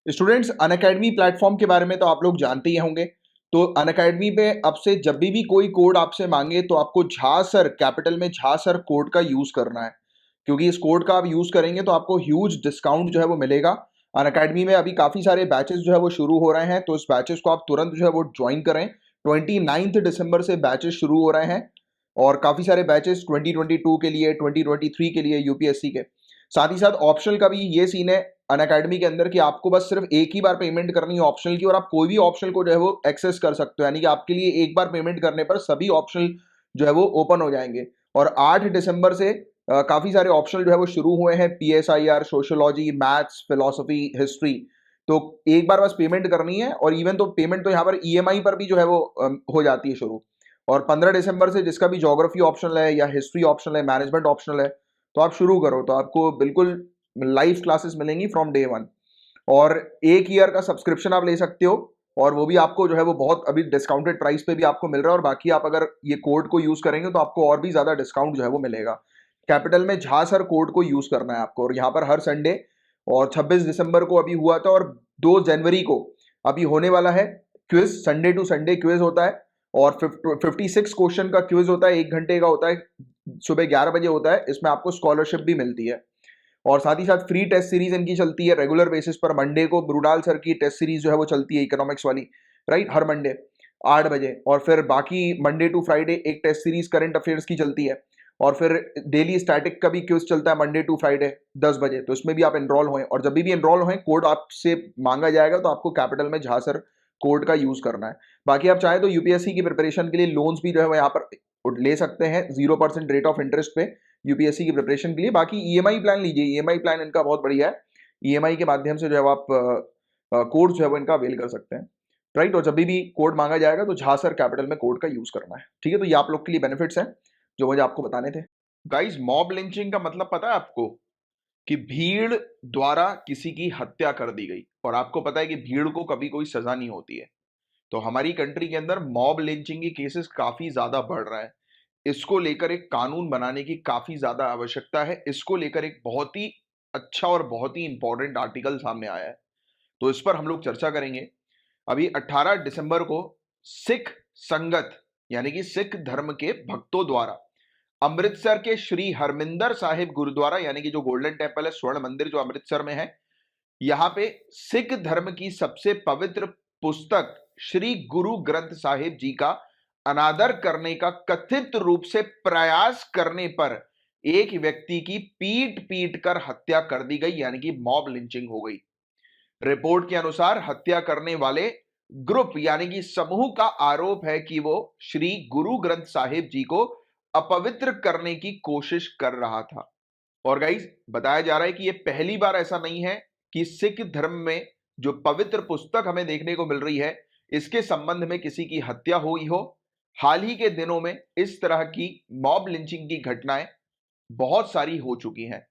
Students, Unacademy platform के बारे में तो आप लोग जानते ही होंगे। तो अनअकैडमी पे अब से जब भी कोई कोड आपसे मांगे तो आपको झा सर, कैपिटल में झा सर कोड का यूज करना है, क्योंकि इस कोड का आप यूज करेंगे तो आपको ह्यूज डिस्काउंट जो है वो मिलेगा। अनअकैडमी में अभी काफी सारे बैचेस जो है वो शुरू हो रहे हैं, तो इस बैचेस को आप तुरंत जो है वो ज्वाइन करें। 29 दिसंबर से बैचेस शुरू हो रहे हैं और काफी सारे बैचेस 2022 के लिए, 2023 के लिए, यूपीएससी के। साथ ही साथ ऑप्शनल का भी ये सीन है अनअकैडमी के अंदर कि आपको बस सिर्फ एक ही बार पेमेंट करनी है ऑप्शनल की, और आप कोई भी ऑप्शनल को जो है वो एक्सेस कर सकते हो, यानी कि आपके लिए एक बार पेमेंट करने पर सभी ऑप्शनल जो है वो ओपन हो जाएंगे। और 8 दिसंबर से काफी सारे ऑप्शनल जो है वो शुरू हुए हैं, PSIR, sociology, maths, philosophy, history. तो एक बार बस पेमेंट करनी है, और इवन तो पेमेंट तो यहाँ पर ईएमआई पर भी जो है वो हो जाती है शुरू। और 15 दिसंबर से जिसका भी ज्योग्राफी ऑप्शनल है या हिस्ट्री ऑप्शनल है, मैनेजमेंट ऑप्शनल है, तो आप शुरू करो, तो आपको बिल्कुल लाइव क्लासेस मिलेंगी फ्रॉम डे वन। और एक ईयर का सब्सक्रिप्शन आप ले सकते हो, और वो भी आपको जो है वो बहुत अभी डिस्काउंटेड प्राइस पे भी आपको मिल रहा है। और बाकी आप अगर ये कोड को यूज करेंगे तो आपको और भी ज्यादा डिस्काउंट जो है वो मिलेगा। कैपिटल में झा सर कोड को यूज करना है आपको। और यहाँ पर हर संडे, और 26 दिसंबर को अभी हुआ था, और 2 जनवरी को अभी होने वाला है quiz. Sunday to Sunday quiz होता है, और 56 क्वेश्चन का क्विज होता है, 1 घंटे का होता है, सुबह 11 बजे होता है। इसमें आपको स्कॉलरशिप भी मिलती है। और साथ ही साथ फ्री टेस्ट सीरीज इनकी चलती है रेगुलर बेसिस पर। मंडे को ब्रूडाल सर की टेस्ट सीरीज जो है वो चलती है, इकोनॉमिक्स वाली, राइट, हर मंडे 8 बजे। और फिर बाकी मंडे टू फ्राइडे एक टेस्ट सीरीज करंट अफेयर्स की चलती है। और फिर डेली स्टैटिक का भी क्विज चलता है मंडे टू फ्राइडे 10 बजे। तो इसमें भी आप एनरोल हों, और जब भी एनरोल हों कोड आपसे मांगा जाएगा तो आपको कैपिटल में झा सर कोड का यूज करना है। बाकी आप चाहे तो यूपीएससी की प्रिपरेशन के लिए लोन्स भी जो है वो यहाँ पर ले सकते हैं 0% रेट ऑफ इंटरेस्ट पे, यूपीएससी की प्रिपरेशन के लिए। बाकी ईएमआई प्लान लीजिए, ईएमआई प्लान इनका बहुत बढ़िया है। ईएमआई के माध्यम से जो है वो आप कोड जो है वो इनका अवेल कर सकते हैं, राइट। और जब भी कोड मांगा जाएगा तो झा सर कैपिटल में कोड का यूज करना है, ठीक है। तो ये आप लोग के लिए बेनिफिट्स हैं जो मुझे आपको बताने थे। गाइस, मॉब लिंचिंग का मतलब पता है आपको? कि भीड़ द्वारा किसी की हत्या कर दी गई। और आपको पता है कि भीड़ को कभी कोई सजा नहीं होती है। तो हमारी कंट्री के अंदर मॉब लिंचिंग की केसेस काफी ज्यादा बढ़ रहा है। इसको लेकर एक कानून बनाने की काफी ज्यादा आवश्यकता है। इसको लेकर एक बहुत ही अच्छा और बहुत ही इंपॉर्टेंट आर्टिकल सामने आया है, तो इस पर हम लोग चर्चा करेंगे। अभी 18 दिसंबर को सिख संगत, यानी कि सिख धर्म के भक्तों द्वारा अमृतसर के श्री हरमिंदर साहिब गुरुद्वारा, यानी कि जो गोल्डन टेम्पल है, स्वर्ण मंदिर जो अमृतसर में है, यहां पे सिख धर्म की सबसे पवित्र पुस्तक श्री गुरु ग्रंथ साहिब जी का अनादर करने का कथित रूप से प्रयास करने पर एक व्यक्ति की पीट पीट कर हत्या कर दी गई, यानी कि मॉब लिंचिंग हो गई। रिपोर्ट के अनुसार हत्या करने वाले ग्रुप, यानी कि समूह का आरोप है कि वो श्री गुरु ग्रंथ साहिब जी को अपवित्र करने की कोशिश कर रहा था। और गाइस, बताया जा रहा है कि ये पहली बार ऐसा नहीं है कि सिख धर्म में जो पवित्र पुस्तक हमें देखने को मिल रही है, इसके संबंध में किसी की हत्या हुई हो। हाल ही के दिनों में इस तरह की मॉब लिंचिंग की घटनाएं बहुत सारी हो चुकी हैं।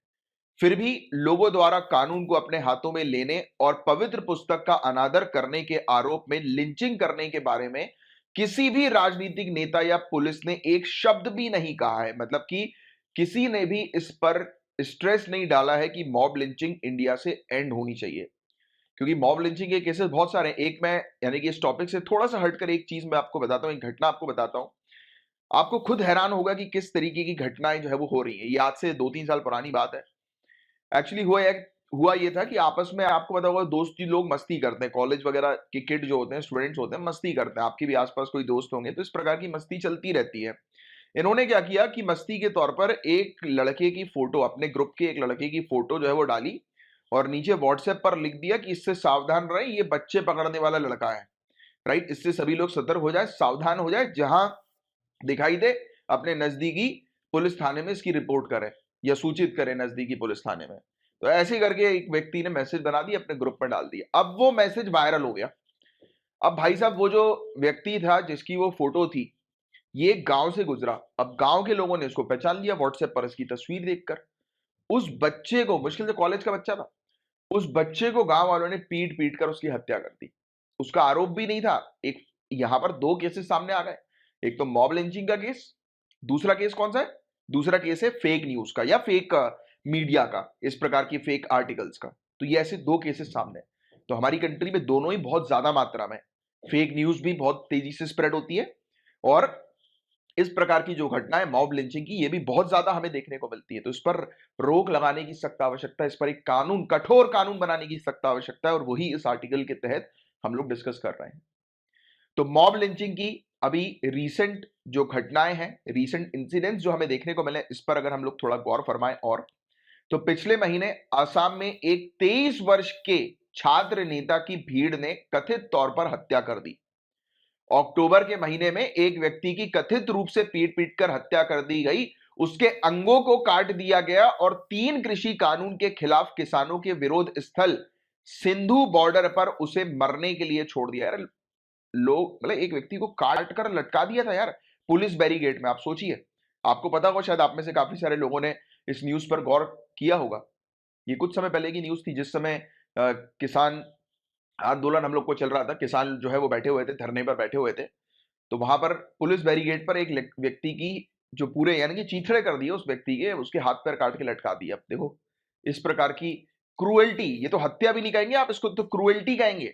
फिर भी लोगों द्वारा कानून को अपने हाथों में लेने और पवित्र पुस्तक का अनादर करने के आरोप में लिंचिंग करने के बारे में किसी भी राजनीतिक नेता या पुलिस ने एक शब्द भी नहीं कहा है। मतलब कि किसी ने भी इस पर स्ट्रेस नहीं डाला है कि मॉब लिंचिंग इंडिया से एंड होनी चाहिए, क्योंकि मॉब लिंचिंग के केसेस बहुत सारे हैं। एक मैं, यानी कि इस टॉपिक से थोड़ा सा हटकर एक चीज मैं आपको बताता हूं, एक घटना आपको बताता हूं। आपको खुद हैरान होगा कि किस तरीके की घटनाएं जो है वो हो रही है। ये आज से 2-3 साल पुरानी बात है। एक्चुअली हुआ ये था कि आपस में, आपको पता होगा, दोस्ती लोग मस्ती करते हैं। कॉलेज वगैरह के किड जो होते हैं, स्टूडेंट्स होते हैं, मस्ती करते हैं। आपके भी आसपास कोई दोस्त होंगे, तो इस प्रकार की मस्ती चलती रहती है। इन्होंने क्या किया कि मस्ती के तौर पर एक लड़के की फोटो, अपने ग्रुप के एक लड़के की फोटो जो है वो डाली, और नीचे व्हाट्सएप पर लिख दिया कि इससे सावधान रहे, ये बच्चे पकड़ने वाला लड़का है, राइट। इससे सभी लोग सतर्क हो जाए, सावधान हो जाए, जहां दिखाई दे अपने नजदीकी पुलिस थाने में इसकी रिपोर्ट करें या सूचित करें नजदीकी पुलिस थाने में। तो ऐसे करके एक व्यक्ति ने मैसेज बना दी, अपने ग्रुप में डाल दिया। अब वो मैसेज वायरल हो गया। अब भाई साहब, वो जो व्यक्ति था जिसकी वो फोटो थी, ये गांव से गुजरा। अब गांव के लोगों ने इसको पहचान लिया व्हाट्सएप पर इसकी तस्वीर देखकर। उस बच्चे को, मुश्किल से कॉलेज का बच्चा था, उस बच्चे को गांव वालों ने पीट पीट कर उसकी हत्या कर दी। उसका आरोप भी नहीं था। एक, यहां पर दो केसेस सामने आ गए। एक तो मॉब लिंचिंग का केस, दूसरा केस कौन सा है? दूसरा केस है फेक न्यूज का या फेक मीडिया का, इस प्रकार की फेक आर्टिकल्स का। तो ये ऐसे दो केसेस सामने हैं। तो हमारी कंट्री में दोनों ही बहुत ज्यादा मात्रा में, फेक न्यूज भी बहुत तेजी से स्प्रेड होती है, और इस प्रकार की जो घटना है मॉब लिंचिंग की, ये भी बहुत ज्यादा हमें देखने को मिलती है। तो इस पर रोक लगाने की सख्त आवश्यकता है, इस पर एक कानून, कठोर कानून बनाने की सख्त आवश्यकता है, और वही इस आर्टिकल के तहत हम लोग डिस्कस कर रहे हैं। तो मॉब लिंचिंग की अभी रीसेंट जो घटनाएं हैं, रीसेंट इंसिडेंट्स जो हमें देखने को मिले, इस पर अगर हम लोग थोड़ा गौर फरमाएं, और तो पिछले महीने आसाम में एक 23 वर्ष के छात्र नेता की भीड़ ने कथित तौर पर हत्या कर दी। अक्टूबर के महीने में एक व्यक्ति की कथित रूप से पीट पीट कर हत्या कर दी गई, उसके अंगों को काट दिया गया, और 3 कृषि कानून के खिलाफ किसानों के विरोध स्थल सिंधु बॉर्डर पर उसे मरने के लिए छोड़ दिया। यार लोग, मतलब एक व्यक्ति को काट कर लटका दिया था यार पुलिस बैरिकेड में। आप सोचिए, आपको पता होगा, शायद आप में से काफी सारे लोगों ने इस न्यूज पर गौर किया होगा। ये कुछ समय पहले की न्यूज थी, जिस समय किसान आंदोलन हम लोग को चल रहा था, किसान जो है वो बैठे हुए थे, धरने पर बैठे हुए थे, तो वहां पर पुलिस बैरिकेड पर एक व्यक्ति की जो पूरे यानी कि चीथड़े कर दिए उस व्यक्ति के, उसके हाथ पैर काट के लटका दिए। अब देखो इस प्रकार की क्रूएल्टी, ये तो हत्या भी नहीं कहेंगे आप इसको, तो क्रूएल्टी कहेंगे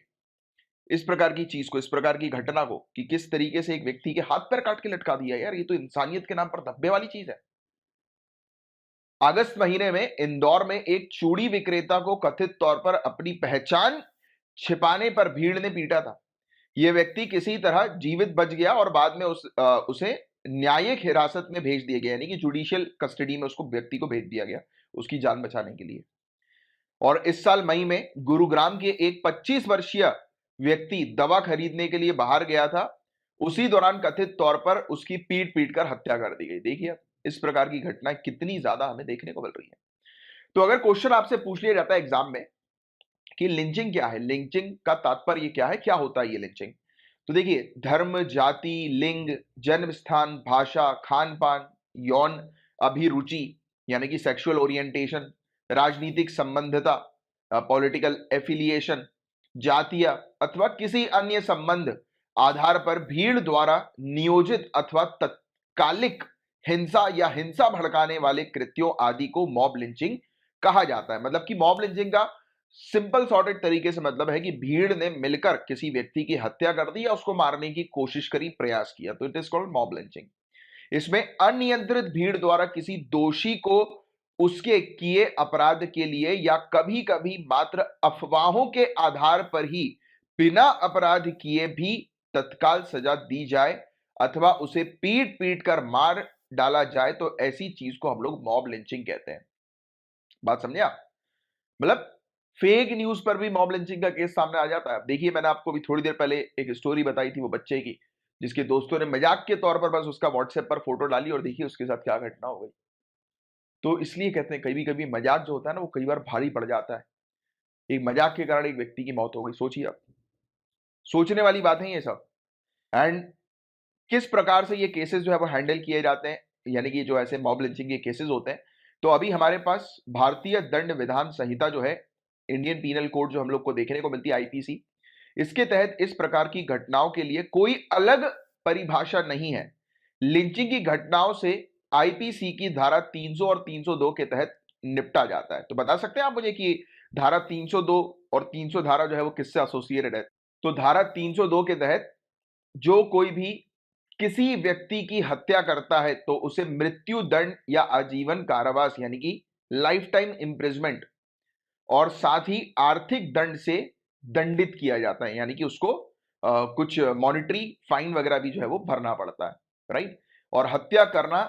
इस प्रकार की चीज को, इस प्रकार की घटना को, कि किस तरीके से एक व्यक्ति के हाथ पैर काट के लटका दिया। यार ये तो इंसानियत के नाम पर धब्बे वाली चीज है। अगस्त महीने में इंदौर में एक चूड़ी विक्रेता को कथित तौर पर अपनी पहचान छिपाने पर भीड़ ने पीटा था। यह व्यक्ति किसी तरह जीवित बच गया और बाद में उसे न्यायिक हिरासत में भेज दिया गया, यानी कि जुडिशियल कस्टडी में उसको, व्यक्ति को भेज दिया गया उसकी जान बचाने के लिए। और इस साल मई में गुरुग्राम के एक 25 वर्षीय व्यक्ति दवा खरीदने के लिए बाहर गया था, उसी दौरान कथित तौर पर उसकी पीट पीट कर हत्या कर दी गई। देखिए इस प्रकार की घटनाएं कितनी ज्यादा हमें देखने को मिल रही है। तो अगर क्वेश्चन आपसे पूछ लिया जाता है एग्जाम में कि लिंचिंग क्या है, लिंचिंग का तात्पर्य क्या है, क्या होता है ये लिंचिंग, तो देखिए धर्म, जाति, लिंग, जन्म स्थान, भाषा, खान पान, यौन अभिरुचि यानी कि सेक्सुअल ओरिएंटेशन, राजनीतिक संबंधता, पॉलिटिकल एफिलिएशन, जातीय अथवा किसी अन्य संबंध आधार पर भीड़ द्वारा नियोजित अथवा तत्कालिक हिंसा या हिंसा भड़काने वाले कृत्यों आदि को मॉब लिंचिंग कहा जाता है। मतलब कि मॉब लिंचिंग का सिंपल सॉर्टेड तरीके से मतलब है कि भीड़ ने मिलकर किसी व्यक्ति की हत्या कर दी या उसको मारने की कोशिश करी, प्रयास किया, तो it is called mob lynching. इसमें अनियंत्रित भीड़ द्वारा किसी दोषी को उसके किए अपराध के लिए या कभी कभी मात्र अफवाहों के आधार पर ही बिना अपराध किए भी तत्काल सजा दी जाए अथवा उसे पीट पीट कर मार डाला जाए, तो ऐसी चीज को हम लोग मॉब लिंचिंग कहते हैं। बात समझे आप? मतलब फेक न्यूज पर भी मॉब लिंचिंग का केस सामने आ जाता है। देखिए मैंने आपको भी थोड़ी देर पहले एक स्टोरी बताई थी वो बच्चे की, जिसके दोस्तों ने मजाक के तौर पर बस उसका व्हाट्सएप पर फोटो डाली, और देखिए उसके साथ क्या घटना हो गई। तो इसलिए कहते हैं कभी कभी मजाक जो होता है ना, वो कई बार भारी पड़ जाता है। एक मजाक के कारण एक व्यक्ति की मौत हो गई, सोचिए आप, सोचने वाली बात है ये सब। एंड किस प्रकार से ये केसेस जो है वो हैंडल किए जाते हैं, यानी कि जो ऐसे मॉब लिंचिंग के केसेस होते हैं, तो अभी हमारे पास भारतीय दंड विधान संहिता जो है, इंडियन पीनल कोड जो हम लोग को देखने को मिलती है, आईपीसी, इसके तहत इस प्रकार की घटनाओं के लिए कोई अलग परिभाषा नहीं है। लिंचिंग की घटनाओं से आईपीसी की धारा 300 और 302 के तहत निपटा जाता है। तो बता सकते हैं आप मुझे कि धारा 302 और 300 धारा जो है वो किससे एसोसिएटेड है? तो धारा 302 के तहत जो कोई भी किसी व्यक्ति की हत्या करता है तो उसे मृत्यु दंड या आजीवन कारावास यानी कि लाइफ टाइम इंप्रिजमेंट और साथ ही आर्थिक दंड से दंडित किया जाता है, यानी कि उसको कुछ मॉनिटरी फाइन वगैरह भी जो है वो भरना पड़ता है, राइट। और हत्या करना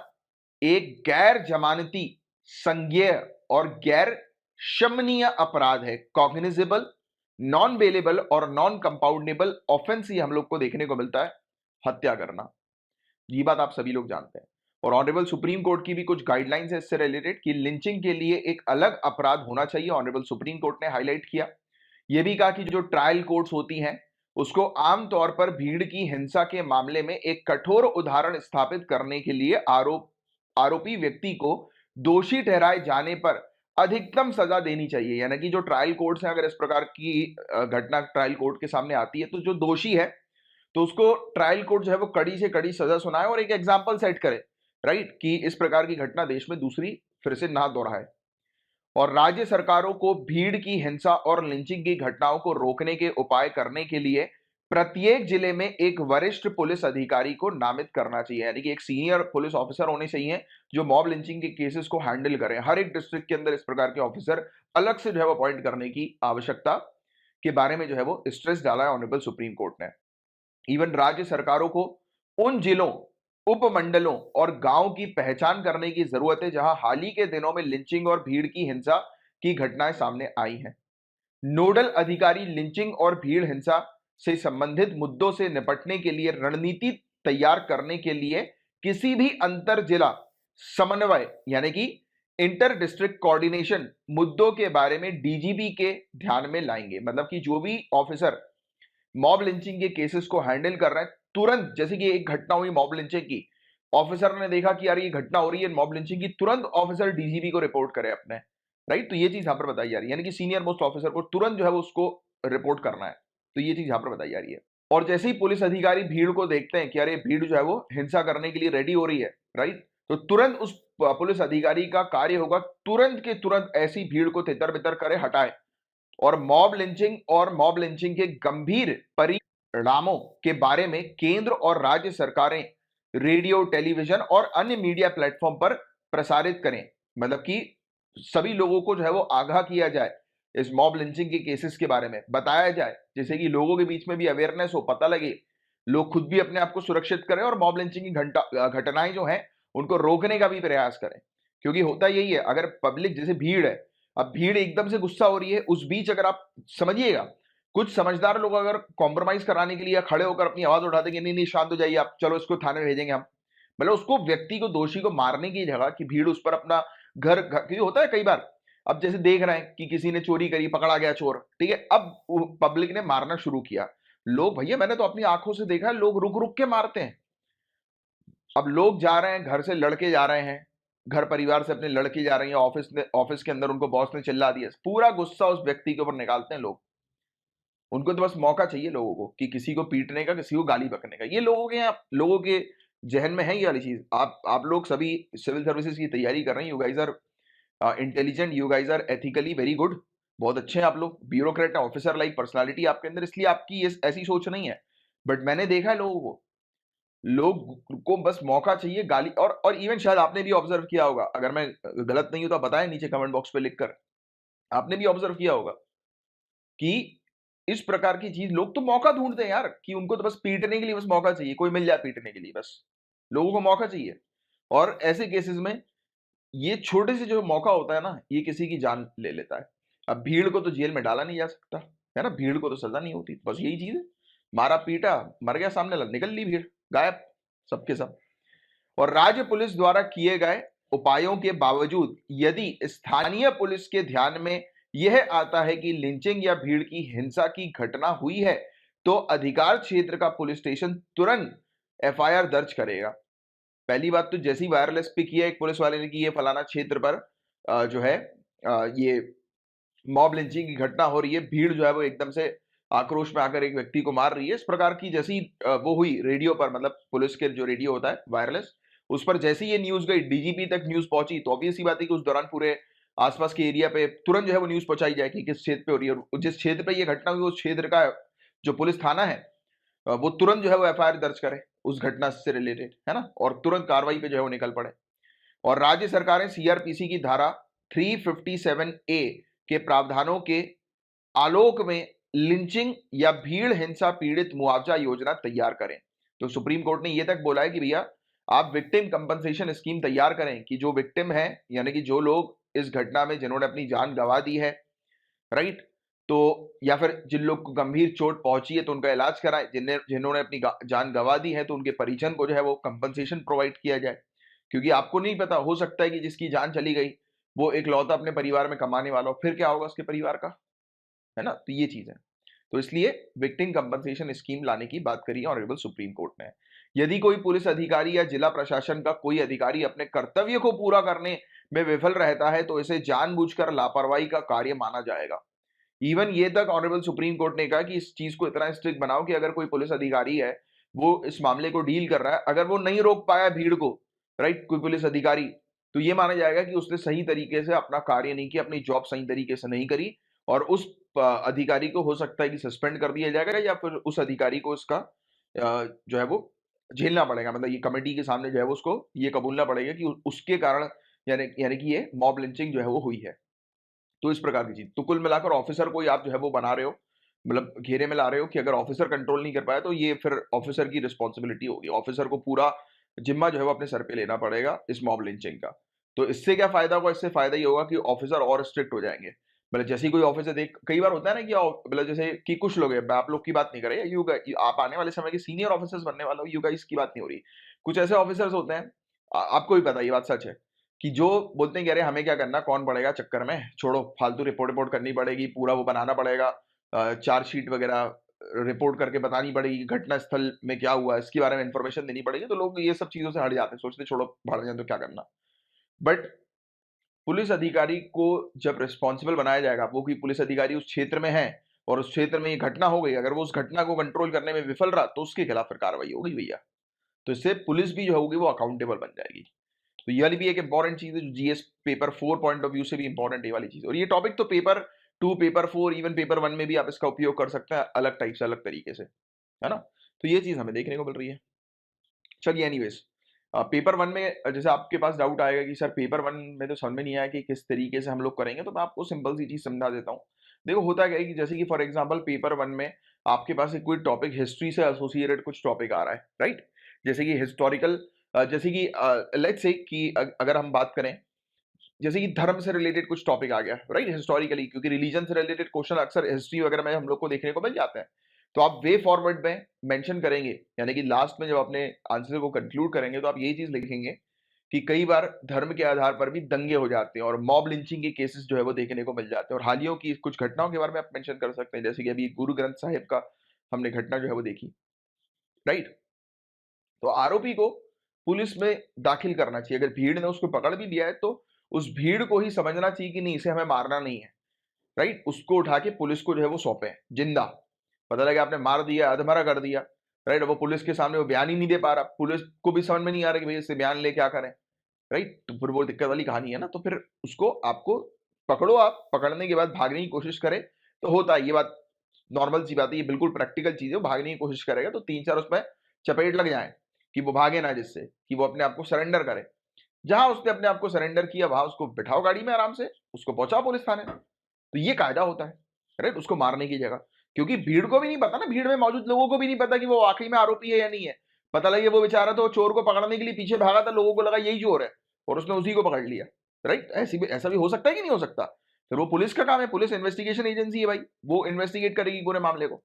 एक गैर जमानती, संज्ञेय और गैर शमनीय अपराध है। कॉग्निजेबल, नॉन बेलेबल और नॉन कंपाउंडेबल ऑफेंस ही हम लोग को देखने को मिलता है हत्या करना। ये बात आप सभी लोग जानते हैं। और ऑनरेबल सुप्रीम कोर्ट की भी कुछ गाइडलाइंस है इससे रिलेटेड कि लिंचिंग के लिए एक अलग अपराध होना चाहिए। ऑनरेबल सुप्रीम कोर्ट ने हाईलाइट किया, यह भी कहा कि जो ट्रायल कोर्ट्स होती हैं उसको आमतौर पर भीड़ की हिंसा के मामले में एक कठोर उदाहरण स्थापित करने के लिए आरोपी व्यक्ति को दोषी ठहराए जाने पर अधिकतम सजा देनी चाहिए। यानी कि जो ट्रायल कोर्ट्स हैं, अगर इस प्रकार की घटना ट्रायल कोर्ट के सामने आती है तो जो दोषी है तो उसको ट्रायल कोर्ट जो है वो कड़ी से कड़ी सजा सुनाए और एक एग्जाम्पल सेट करे, राइट, कि इस प्रकार की घटना देश में दूसरी फिर से ना दोहराए। और राज्य सरकारों को भीड़ की हिंसा और लिंचिंग की घटनाओं को रोकने के उपाय करने के लिए प्रत्येक जिले में एक वरिष्ठ पुलिस अधिकारी को नामित करना चाहिए, यानी कि एक सीनियर पुलिस ऑफिसर होने चाहिए जो मॉब लिंचिंग के केसेस को हैंडल करें। हर एक डिस्ट्रिक्ट के अंदर इस प्रकार के ऑफिसर अलग से जो है वो अपॉइंट करने की आवश्यकता के बारे में जो है वो स्ट्रेस डाला है ऑनरेबल सुप्रीम कोर्ट ने। इवन राज्य सरकारों को उन जिलों, उपमंडलों और गांव की पहचान करने की जरूरत है जहां हाल ही के दिनों में लिंचिंग और भीड़ की हिंसा की घटनाएं सामने आई हैं। नोडल अधिकारी लिंचिंग और भीड़ हिंसा से संबंधित मुद्दों से निपटने के लिए रणनीति तैयार करने के लिए किसी भी अंतर जिला समन्वय यानी कि इंटर डिस्ट्रिक्ट कोऑर्डिनेशन मुद्दों के बारे में डीजीपी के ध्यान में लाएंगे। मतलब कि जो भी ऑफिसर मॉब लिंचिंग के केसेस को हैंडल कर रहे हैं, तुरंत, जैसे कि एक घटना हुई मॉब लिंचिंग की, ऑफिसर ने देखा कि यार ये घटना हो रही है मॉब लिंचिंग की, तुरंत ऑफिसर डीजीपी को रिपोर्ट करे अपने, राइट। तो ये चीज यहां पर बताई जा रही है, यानी कि सीनियर मोस्ट ऑफिसर को तुरंत जो है वो उसको रिपोर्ट करना है। तो ये चीज यहां पर बताई जा रही है। और जैसे ही पुलिस अधिकारी भीड़ को देखते हैं कि यार ये भीड़ जो है वो हिंसा करने के लिए रेडी हो रही है, राइट, तो तुरंत उस पुलिस अधिकारी का कार्य होगा तुरंत के तुरंत ऐसी भीड़ को तितर बितर करे हटाए और मॉब लिंचिंग के गंभीर परिणामों के बारे में केंद्र और राज्य सरकारें रेडियो, टेलीविजन और अन्य मीडिया प्लेटफॉर्म पर प्रसारित करें। मतलब कि सभी लोगों को जो है वो आगाह किया जाए, इस मॉब लिंचिंग के केसेस के बारे में बताया जाए, जिससे कि लोगों के बीच में भी अवेयरनेस हो, पता लगे, लोग खुद भी अपने आप को सुरक्षित करें और मॉब लिंचिंग की घटनाएं जो हैं उनको रोकने का भी प्रयास करें। क्योंकि होता यही है, अगर पब्लिक जैसे भीड़ है, अब भीड़ एकदम से गुस्सा हो रही है, उस बीच अगर आप समझिएगा कुछ समझदार लोग अगर कॉम्प्रोमाइज कराने के लिए या खड़े होकर अपनी आवाज उठाते कि नहीं नहीं शांत हो जाइए आप, चलो इसको थाने भेजेंगे हम, मतलब उसको व्यक्ति को, दोषी को मारने की जगह कि भीड़ उस पर अपना क्योंकि होता है कई बार, अब जैसे देख रहे हैं कि किसी ने चोरी करी, पकड़ा गया चोर, ठीक है, अब पब्लिक ने मारना शुरू किया। लोग, भैया मैंने तो अपनी आंखों से देखा है, लोग रुक रुक के मारते हैं। अब लोग जा रहे हैं, घर से लड़के जा रहे हैं, घर परिवार से अपने लड़के जा रहे हैं, ऑफिस के अंदर उनको बॉस ने चिल्ला दिया, पूरा गुस्सा उस व्यक्ति के ऊपर निकालते हैं लोग। उनको तो बस मौका चाहिए लोगों को कि किसी को पीटने का, किसी को गाली बकने का। ये लोगों के यहाँ, लोगों के जहन में है ये वाली चीज। आप लोग सभी सिविल सर्विसेज की तैयारी कर रहे हैं, you guys are intelligent, you guys are ethically very good, बहुत अच्छे हैं आप लोग, ब्यूरोक्रेट है, ऑफिसर लाइक पर्सनालिटी आपके अंदर, इसलिए आपकी ये ऐसी सोच नहीं है। बट मैंने देखा है लोग को बस मौका चाहिए गाली। और इवन शायद आपने भी ऑब्जर्व किया होगा, अगर मैं गलत नहीं हूं तो बताएं नीचे कमेंट बॉक्स पे लिखकर, आपने भी ऑब्जर्व किया होगा कि इस प्रकार की चीज, लोग तो मौका ढूंढते हैं यार कि उनको तो बस पीटने के लिए बस मौका चाहिए, कोई मिल जाए पीटने के लिए, बस लोगों को मौका चाहिए। और ऐसे केसेस में ये छोटे से जो मौका होता है ना, ये किसी की जान ले लेता है। अब भीड़ को तो जेल में डाला नहीं जा सकता है ना, भीड़ को तो सजा नहीं होती, बस यही चीज है, मारा पीटा, मर गया सामने, निकल ली भीड़, गायब सबके सब। और राज्य पुलिस द्वारा किए गए उपायों के बावजूद यदि स्थानीय पुलिस के ध्यान में यह आता है कि लिंचिंग या भीड़ की हिंसा की घटना हुई है, तो अधिकार क्षेत्र का पुलिस स्टेशन तुरंत एफआईआर दर्ज करेगा। पहली बात तो जैसी वायरलेस पे किया एक पुलिस वाले ने कि ये फलाना क्षेत्र पर जो है ये मॉब लिंचिंग की घटना हो रही है, भीड़ जो है वो एकदम से आक्रोश में आकर एक व्यक्ति को मार रही है, इस प्रकार की जैसी वो हुई रेडियो पर, मतलब पुलिस के जो रेडियो होता है वायरलेस, उस पर जैसे ये न्यूज गई, डीजीपी तक न्यूज पहुंची, तो ऑब्वियस सी बात है कि उस दौरान पूरे आसपास के एरिया पे तुरंत जो है वो न्यूज पहुंचाई जाए कि किस क्षेत्र पे हो रही है, और जिस क्षेत्र पे ये घटना हुई उस क्षेत्र का जो पुलिस थाना है वो तुरंत जो है वो एफआईआर दर्ज करे उस घटना से रिलेटेड, है ना, और तुरंत कार्रवाई पे जो है वो निकल पड़े। और राज्य सरकारें सीआरपीसी की धारा 357 ए के प्रावधानों के आलोक में लिंचिंग या भीड़ हिंसा पीड़ित मुआवजा योजना तैयार करें। तो सुप्रीम कोर्ट ने यह तक बोला है कि भैया आप विक्टिम कंपनसेशन स्कीम तैयार करें कि जो विक्टिम है, यानी कि जो लोग इस घटना में जिन्होंने अपनी जान गंवा दी है, राइट, तो या फिर जिन लोग को गंभीर चोट पहुंची है तो उनका इलाज कराएं, जिन्होंने अपनी जान गंवा दी है तो उनके परिजन को जो है वो कंपनसेशन प्रोवाइड किया जाए। क्योंकि आपको नहीं पता, हो सकता है कि जिसकी जान चली गई वो एक लौता अपने परिवार में कमाने वाला हो, फिर क्या होगा उसके परिवार का, है ना। तो ये चीज है, तो इसलिए विक्टिम कंपनसेशन स्कीम लाने की बात करी ऑनरेबल सुप्रीम कोर्ट ने। यदि कोई पुलिस अधिकारी या जिला प्रशासन का कोई अधिकारी अपने कर्तव्य को पूरा करने में विफल रहता है तो इसे जानबूझकर लापरवाही का कार्य माना जाएगा। इवन ये तक ऑनरेबल सुप्रीम कोर्ट ने कहा कि इस चीज को इतना स्ट्रिक्ट बनाओ कि अगर कोई पुलिस अधिकारी है, वो इस मामले को डील कर रहा है, अगर वो नहीं रोक पाया भीड़ को, राइट, कोई पुलिस अधिकारी, तो ये माना जाएगा कि उसने सही तरीके से अपना कार्य नहीं किया, अपनी जॉब सही तरीके से नहीं करी और उस अधिकारी को हो सकता है कि सस्पेंड कर दिया जाएगा या फिर उस अधिकारी को इसका जो है वो झेलना पड़ेगा। मतलब ये कमेटी के सामने जो है वो उसको ये कबूलना पड़ेगा कि उसके कारण यानी यानी कि ये मॉब लिंचिंग जो है वो हुई है। तो इस प्रकार की चीज़। तो कुल मिलाकर ऑफ़िसर को ही आप जो है वो बना रहे हो, मतलब घेरे में ला रहे हो कि अगर ऑफ़िसर कंट्रोल नहीं कर पाया तो ये फिर ऑफ़िसर की रिस्पॉन्सिबिलिटी होगी। ऑफ़िसर को पूरा ज़िम्मा जो है वो अपने सर पे लेना पड़ेगा इस मॉब लिंचिंग का। तो इससे क्या फ़ायदा होगा? इससे फ़ायदा ये होगा कि ऑफ़िसर और स्ट्रिक्ट हो जाएँगे। मतलब जैसे ही कोई ऑफ़िसर देख कई बार होता है ना कि मतलब जैसे कि कुछ लोग हैं, मैं आप लोग की बात नहीं कर रहा, आप आने वाले समय के सीनियर ऑफ़िसर्स बनने वाले हो, यू गाइज़ की बात नहीं हो रही। कुछ ऐसे ऑफ़िसर्स होते हैं आपको भी पता है ये बात सच है। कि जो बोलते हैं कि अरे हमें क्या करना, कौन पड़ेगा चक्कर में, छोड़ो फालतू रिपोर्ट करनी पड़ेगी, पूरा वो बनाना पड़ेगा, चार्जशीट वगैरह रिपोर्ट करके बतानी पड़ेगी, घटना स्थल में क्या हुआ, इसके बारे में इन्फॉर्मेशन देनी पड़ेगी, तो लोग ये सब चीज़ों से हट जाते हैं, सोचते हैं छोड़ो भाड़ जाए तो क्या करना। बट पुलिस अधिकारी को जब रिस्पॉन्सिबल बनाया जाएगा, वो कोई पुलिस अधिकारी उस क्षेत्र में है और उस क्षेत्र में ये घटना हो गई, अगर वो उस घटना को कंट्रोल करने में विफल रहा, तो उसके खिलाफ फिर कार्रवाई होगी भैया। तो इससे पुलिस भी जो होगी वो अकाउंटेबल बन जाएगी। तो ये वाली भी एक इंपॉर्टेंट चीज़ है जो GS paper 4 point of view से भी इंपॉर्टेंट है ये वाली चीज़। और ये टॉपिक तो पेपर 2, पेपर 4, इवन पेपर 1 में भी आप इसका उपयोग कर सकते हैं अलग टाइप से, अलग तरीके से, है ना? तो ये चीज़ हमें देखने को मिल रही है। चलिए एनीवेज़ पेपर 1 में जैसे आपके पास डाउट आएगा कि सर पेपर 1 में तो समझ में नहीं आया कि किस तरीके से हम लोग करेंगे, तो मैं आपको सिंपल सी चीज़ समझा देता हूँ। देखो होता क्या है कि जैसे कि फॉर एग्ज़ाम्पल पेपर 1 में आपके पास एक कोई टॉपिक हिस्ट्री से एसोसिएटेड कुछ टॉपिक आ रहा है, राइट? जैसे कि हिस्टोरिकल जैसे कि लेट्स से कि अगर हम बात करें जैसे कि धर्म से रिलेटेड कुछ टॉपिक आ गया, राइट? हिस्टोरिकली क्योंकि रिलीजन से रिलेटेड क्वेश्चन अक्सर हिस्ट्री वगैरह में हम लोग को देखने को मिल जाते हैं। तो आप वे फॉरवर्ड में मेंशन करेंगे, यानी कि लास्ट में जब अपने आंसर को कंक्लूड करेंगे तो आप यही चीज़ लिखेंगे कि कई बार धर्म के आधार पर भी दंगे हो जाते हैं और मॉब लिंचिंग के केसेस जो है वो देखने को मिल जाते हैं और हालियों की कुछ घटनाओं के बारे में आप मेंशन कर सकते हैं, जैसे कि अभी गुरु ग्रंथ साहिब का हमने घटना जो है वो देखी, राइट? तो आरोपी को पुलिस में दाखिल करना चाहिए। अगर भीड़ ने उसको पकड़ भी लिया है तो उस भीड़ को ही समझना चाहिए कि नहीं इसे हमें मारना नहीं है, राइट? उसको उठा के पुलिस को जो है वो सौंपे जिंदा। पता लगा आपने मार दिया, अधमरा कर दिया, राइट? अब वो पुलिस के सामने वो बयान ही नहीं दे पा रहा, पुलिस को भी समझ में नहीं आ रहा कि भाई इससे बयान ले क्या करें, राइट? तो फिर वो दिक्कत वाली कहानी है ना। तो फिर उसको आपको पकड़ो, आप पकड़ने के बाद भागने की कोशिश करें तो होता है ये बात, नॉर्मल सी बात है, ये बिल्कुल प्रैक्टिकल चीज है। वो भागने की कोशिश करेगा तो 3-4 उसमें चपेट लग जाए कि वो भागे ना, जिससे कि वो अपने आप को सरेंडर करे। जहां उसने अपने आप को सरेंडर किया वहां उसको बिठाओ गाड़ी में आराम से, उसको पहुंचाओ पुलिस थाने। तो ये कायदा होता है, राइट? उसको मारने की जगह, क्योंकि भीड़ को भी नहीं पता ना, भीड़ में मौजूद लोगों को भी नहीं पता कि वो वाकई में आरोपी है या नहीं है। पता लगे वो बेचारा तो चोर को पकड़ने के लिए पीछे भागा था, लोगों को लगा यही चोर है और उसने उसी को पकड़ लिया, राइट? ऐसा भी हो सकता है कि नहीं हो सकता? फिर वो पुलिस का काम है, पुलिस इन्वेस्टिगेशन एजेंसी है भाई, वो इन्वेस्टिगेट करेगी पूरे मामले को।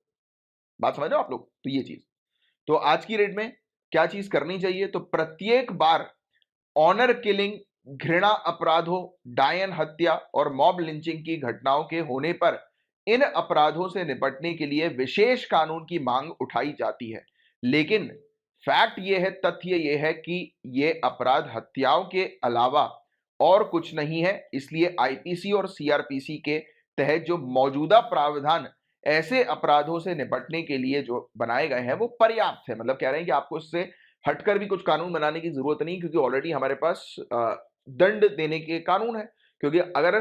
बात समझ रहे हो आप लोग? तो ये चीज, तो आज की डेट में क्या चीज करनी चाहिए? तो प्रत्येक बार ऑनर किलिंग, घृणा अपराधों, डायन हत्या और मॉब लिंचिंग की घटनाओं के होने पर इन अपराधों से निपटने के लिए विशेष कानून की मांग उठाई जाती है। लेकिन फैक्ट यह है, तथ्य यह है कि ये अपराध हत्याओं के अलावा और कुछ नहीं है। इसलिए आईपीसी और सीआरपीसी के तहत जो मौजूदा प्रावधान ऐसे अपराधों से निपटने के लिए जो बनाए गए हैं वो पर्याप्त है। मतलब कह रहे हैं कि आपको इससे हटकर भी कुछ कानून बनाने की जरूरत नहीं, क्योंकि ऑलरेडी हमारे पास दंड देने के कानून है। क्योंकि अगर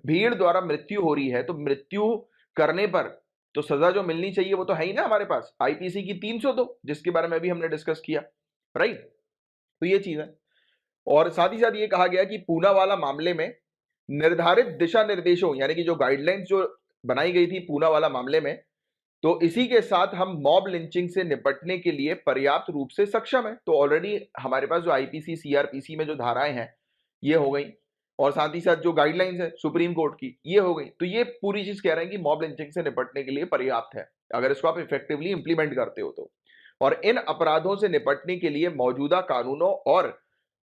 भीड़ द्वारा मृत्यु हो रही है तो मृत्यु करने पर तो सजा जो मिलनी चाहिए वो तो है ही ना हमारे पास, आईपीसी की 302 जिसके बारे में अभी हमने डिस्कस किया, राइट? तो ये चीज है। और साथ ही साथ ये कहा गया कि पूनावाला मामले में निर्धारित दिशा निर्देशों यानी कि जो गाइडलाइंस जो बनाई गई थी पूनावाला मामले में, तो इसी के साथ हम मॉब लिंचिंग से निपटने के लिए पर्याप्त रूप से सक्षम है। तो ऑलरेडी हमारे पास जो आईपीसी सीआरपीसी में जो धाराएं हैं ये हो गई, और साथ ही साथ जो गाइडलाइंस है सुप्रीम कोर्ट की ये हो गई। तो ये पूरी चीज कह रहे हैं कि मॉब लिंचिंग से निपटने के लिए पर्याप्त है अगर इसको आप इफेक्टिवली इंप्लीमेंट करते हो तो। और इन अपराधों से निपटने के लिए मौजूदा कानूनों और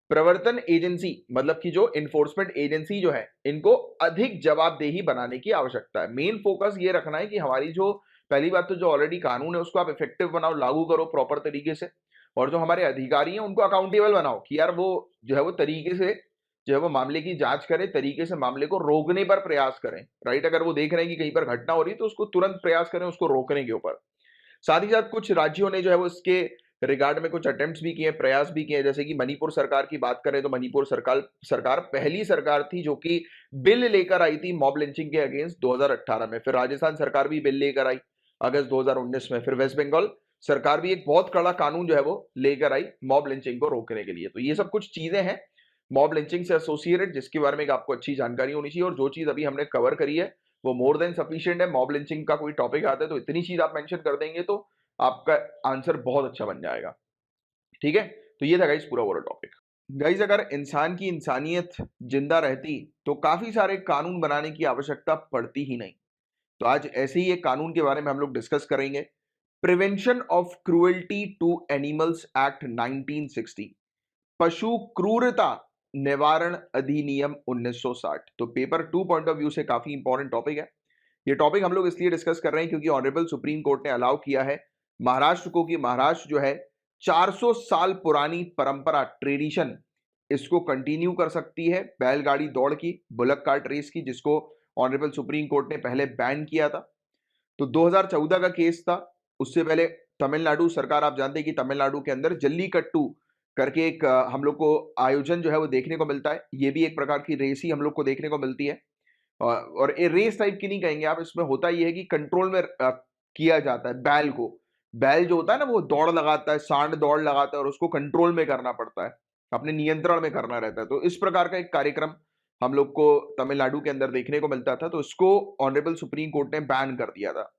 प्रवर्तन एजेंसी मतलब कि जो इन्फोर्समेंट एजेंसी जो है इनको अधिक जवाबदेही बनाने की आवश्यकता है। मेन फोकस ये रखना है कि हमारी जो पहली बात तो जो ऑलरेडी कानून है उसको आप इफेक्टिव बनाओ, लागू करो प्रॉपर तरीके से, और जो हमारे अधिकारी हैं उनको अकाउंटेबल बनाओ कि यार वो जो है वो तरीके से जो है वो मामले की जांच करें, तरीके से मामले को रोकने पर प्रयास करें, राइट? अगर वो देख रहे हैं कि कहीं पर घटना हो रही है तो उसको तुरंत प्रयास करें उसको रोकने के ऊपर। साथ ही साथ कुछ राज्यों ने जो है वो इसके रिगार्ड में कुछ अटेम्प्ट्स भी किए, प्रयास भी किए। जैसे कि मणिपुर सरकार की बात करें तो मणिपुर सरकार पहली सरकार थी जो कि बिल लेकर आई थी मॉब लिंचिंग के अगेंस्ट 2018 में। फिर राजस्थान सरकार भी बिल लेकर आई अगस्त 2019 में। फिर वेस्ट बंगाल सरकार भी एक बहुत कड़ा कानून जो है वो लेकर आई मॉब लिंचिंग को रोकने के लिए। तो ये सब कुछ चीजें हैं मॉब लिंचिंग से एसोसिएटेड, जिसके बारे में आपको अच्छी जानकारी होनी चाहिए। और जो चीज अभी हमने कवर करी है वो मोर देन सफिशिएंट है। मॉब लिंचिंग का कोई टॉपिक आता है तो इतनी चीज आप मेंशन कर देंगे तो आपका आंसर बहुत अच्छा बन जाएगा। ठीक है, तो ये था गाइस पूरा ओवरऑल टॉपिक। गाइस अगर इंसान की इंसानियत जिंदा रहती तो काफी सारे कानून बनाने की आवश्यकता पड़ती ही नहीं। तो आज ऐसे ही एक कानून के बारे में हम लोग डिस्कस करेंगे, prevention of cruelty to animals act 1960, पशु क्रूरता निवारण अधिनियम 1960। तो पेपर 2 पॉइंट ऑफ व्यू से काफी इंपॉर्टेंट टॉपिक है। ये टॉपिक हम लोग इसलिए डिस्कस कर रहे हैं क्योंकि ऑनरेबल सुप्रीम कोर्ट ने अलाउ किया है महाराष्ट्र को कि महाराष्ट्र जो है 400 साल पुरानी परंपरा ट्रेडिशन इसको कंटिन्यू कर सकती है, बैलगाड़ी दौड़ की, बुलक कार्ट रेस की, जिसको ऑनरेबल सुप्रीम कोर्ट ने पहले बैन किया था। तो 2014 का केस था। उससे पहले तमिलनाडु सरकार, आप जानते हैं कि तमिलनाडु के अंदर जल्लीकट्टू करके एक हम लोग को आयोजन जो है वो देखने को मिलता है। ये भी एक प्रकार की रेस ही हम लोग को देखने को मिलती है। और ये रेस टाइप की नहीं कहेंगे आप, इसमें होता ये है कि कंट्रोल में किया जाता है बैल को। बैल जो होता है ना वो दौड़ लगाता है, सांड दौड़ लगाता है और उसको कंट्रोल में करना पड़ता है, अपने नियंत्रण में करना रहता है। तो इस प्रकार का एक कार्यक्रम हम लोग को तमिलनाडु के अंदर देखने को मिलता था। तो इसको ऑनरेबल सुप्रीम कोर्ट ने बैन कर दिया था।